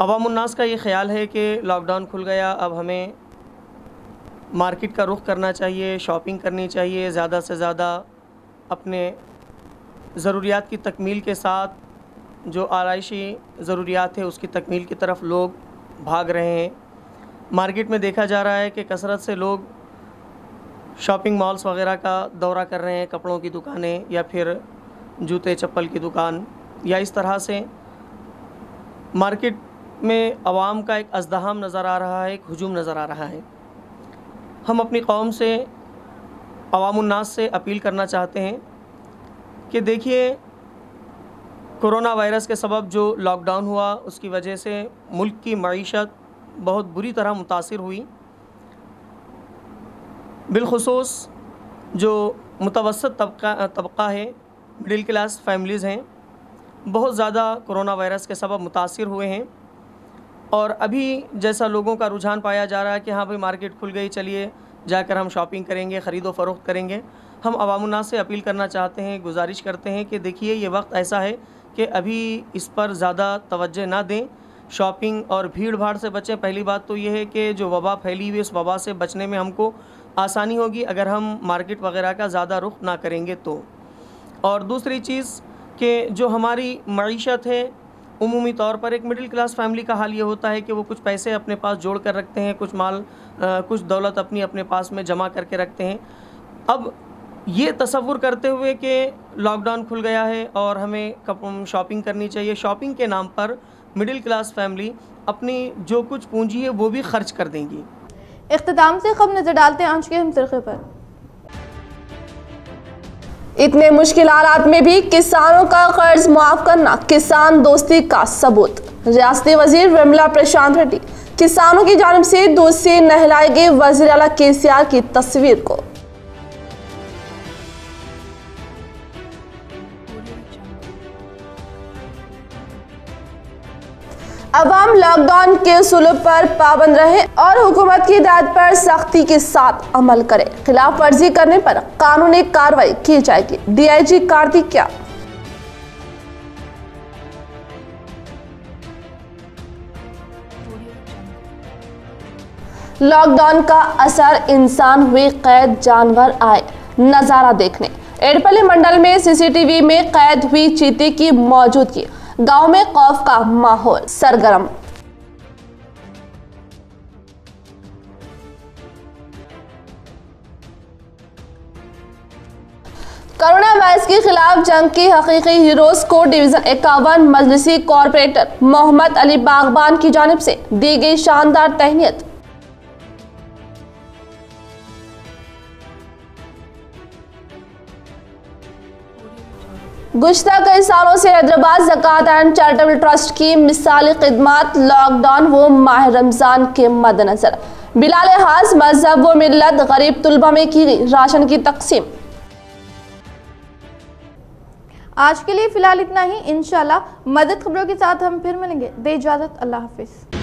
अवामुन्नास का ये ख़्याल है कि लॉकडाउन खुल गया, अब हमें मार्केट का रुख करना चाहिए, शॉपिंग करनी चाहिए, ज़्यादा से ज़्यादा अपने ज़रूरियात की तकमील के साथ जो आराइशी ज़रूरियात है उसकी तकमील की तरफ लोग भाग रहे हैं। मार्केट में देखा जा रहा है कि कसरत से लोग शॉपिंग मॉल्स वग़ैरह का दौरा कर रहे हैं, कपड़ों की दुकानें या फिर जूते चप्पल की दुकान, या इस तरह से मार्केट में आवाम का एक अज़दहाम नज़र आ रहा है, एक हुजूम नज़र आ रहा है। हम अपनी कौम से, अवामुन्नास से अपील करना चाहते हैं कि देखिए, कोरोना वायरस के सबब जो लॉकडाउन हुआ उसकी वजह से मुल्क की मईशत बहुत बुरी तरह मुतासिर हुई। बिलखुसूस जो मुतवस्सत तबका है, मिडिल क्लास फैमिलीज़ हैं, बहुत ज़्यादा कोरोना वायरस के सबब मुतासिर हुए हैं। और अभी जैसा लोगों का रुझान पाया जा रहा है कि हाँ भाई मार्केट खुल गई, चलिए जाकर हम शॉपिंग करेंगे, ख़रीदो फरोख्त करेंगे। हम अवामुन्नास से अपील करना चाहते हैं, गुजारिश करते हैं कि देखिए ये वक्त ऐसा है कि अभी इस पर ज़्यादा तवज्जो ना दें, शॉपिंग और भीड़ भाड़ से बचें। पहली बात तो ये है कि जो वबा फैली हुई, इस वबा से बचने में हमको आसानी होगी अगर हम मार्केट वग़ैरह का ज़्यादा रुख ना करेंगे तो। और दूसरी चीज़ कि जो हमारी मईशत है, उमूमी तौर पर एक मिडिल क्लास फैमिली का हाल ये होता है कि वो कुछ पैसे अपने पास जोड़ कर रखते हैं, कुछ माल, कुछ दौलत अपने पास में जमा करके रखते हैं। अब ये तसव्वुर करते हुए कि लॉकडाउन खुल गया है और हमें शॉपिंग करनी चाहिए, शॉपिंग के नाम पर मिडिल क्लास फैमिली अपनी जो कुछ पूंजी है वो भी खर्च कर देंगी।
इख्तिताम से खबर नजर डालते हैं आज के हम सिरखे पर।
इतने मुश्किल हालात में भी किसानों का कर्ज मुआफ करना किसान दोस्ती का सबूत। रियासती वजीर विमला प्रशांत रेड्डी किसानों की जानिब से दूध से नहलाए गए वजीर आला केसीआर की तस्वीर को अवाम लॉकडाउन के उसूलों पर पाबंद रहे और हुकूमत की हिदायत पर सख्ती के साथ अमल करे। खिलाफ वर्जी करने पर कानूनी कार्रवाई की जाएगी। डीआईजी कार्तिकेया। लॉकडाउन का असर इंसान हुए कैद जानवर आए नजारा देखने। एडपल्ली मंडल में सीसीटीवी में कैद हुई चीते की मौजूदगी। गांव में खौफ का माहौल सरगर्म। कोरोना दाइश के खिलाफ जंग के हकीकी हीरोज को डिवीजन 51 मजलिसी कॉरपोरेटर मोहम्मद अली बागबान की जानिब से दी गई शानदार तहनीत। गुज़श्ता कई सालों से हैदराबाद ज़कात एंड चैरिटेबल ट्रस्ट की मिसाली खिदमत लॉकडाउन व माह रमज़ान के मद्देनजर बिला लिहाज मजहब व मिल्लत गरीब तुलबा में की गई राशन की तकसीम।
आज के लिए फिलहाल इतना ही। इंशाल्लाह मदद खबरों के साथ हम फिर मिलेंगे। दे इजाजत, अल्लाह हाफिज।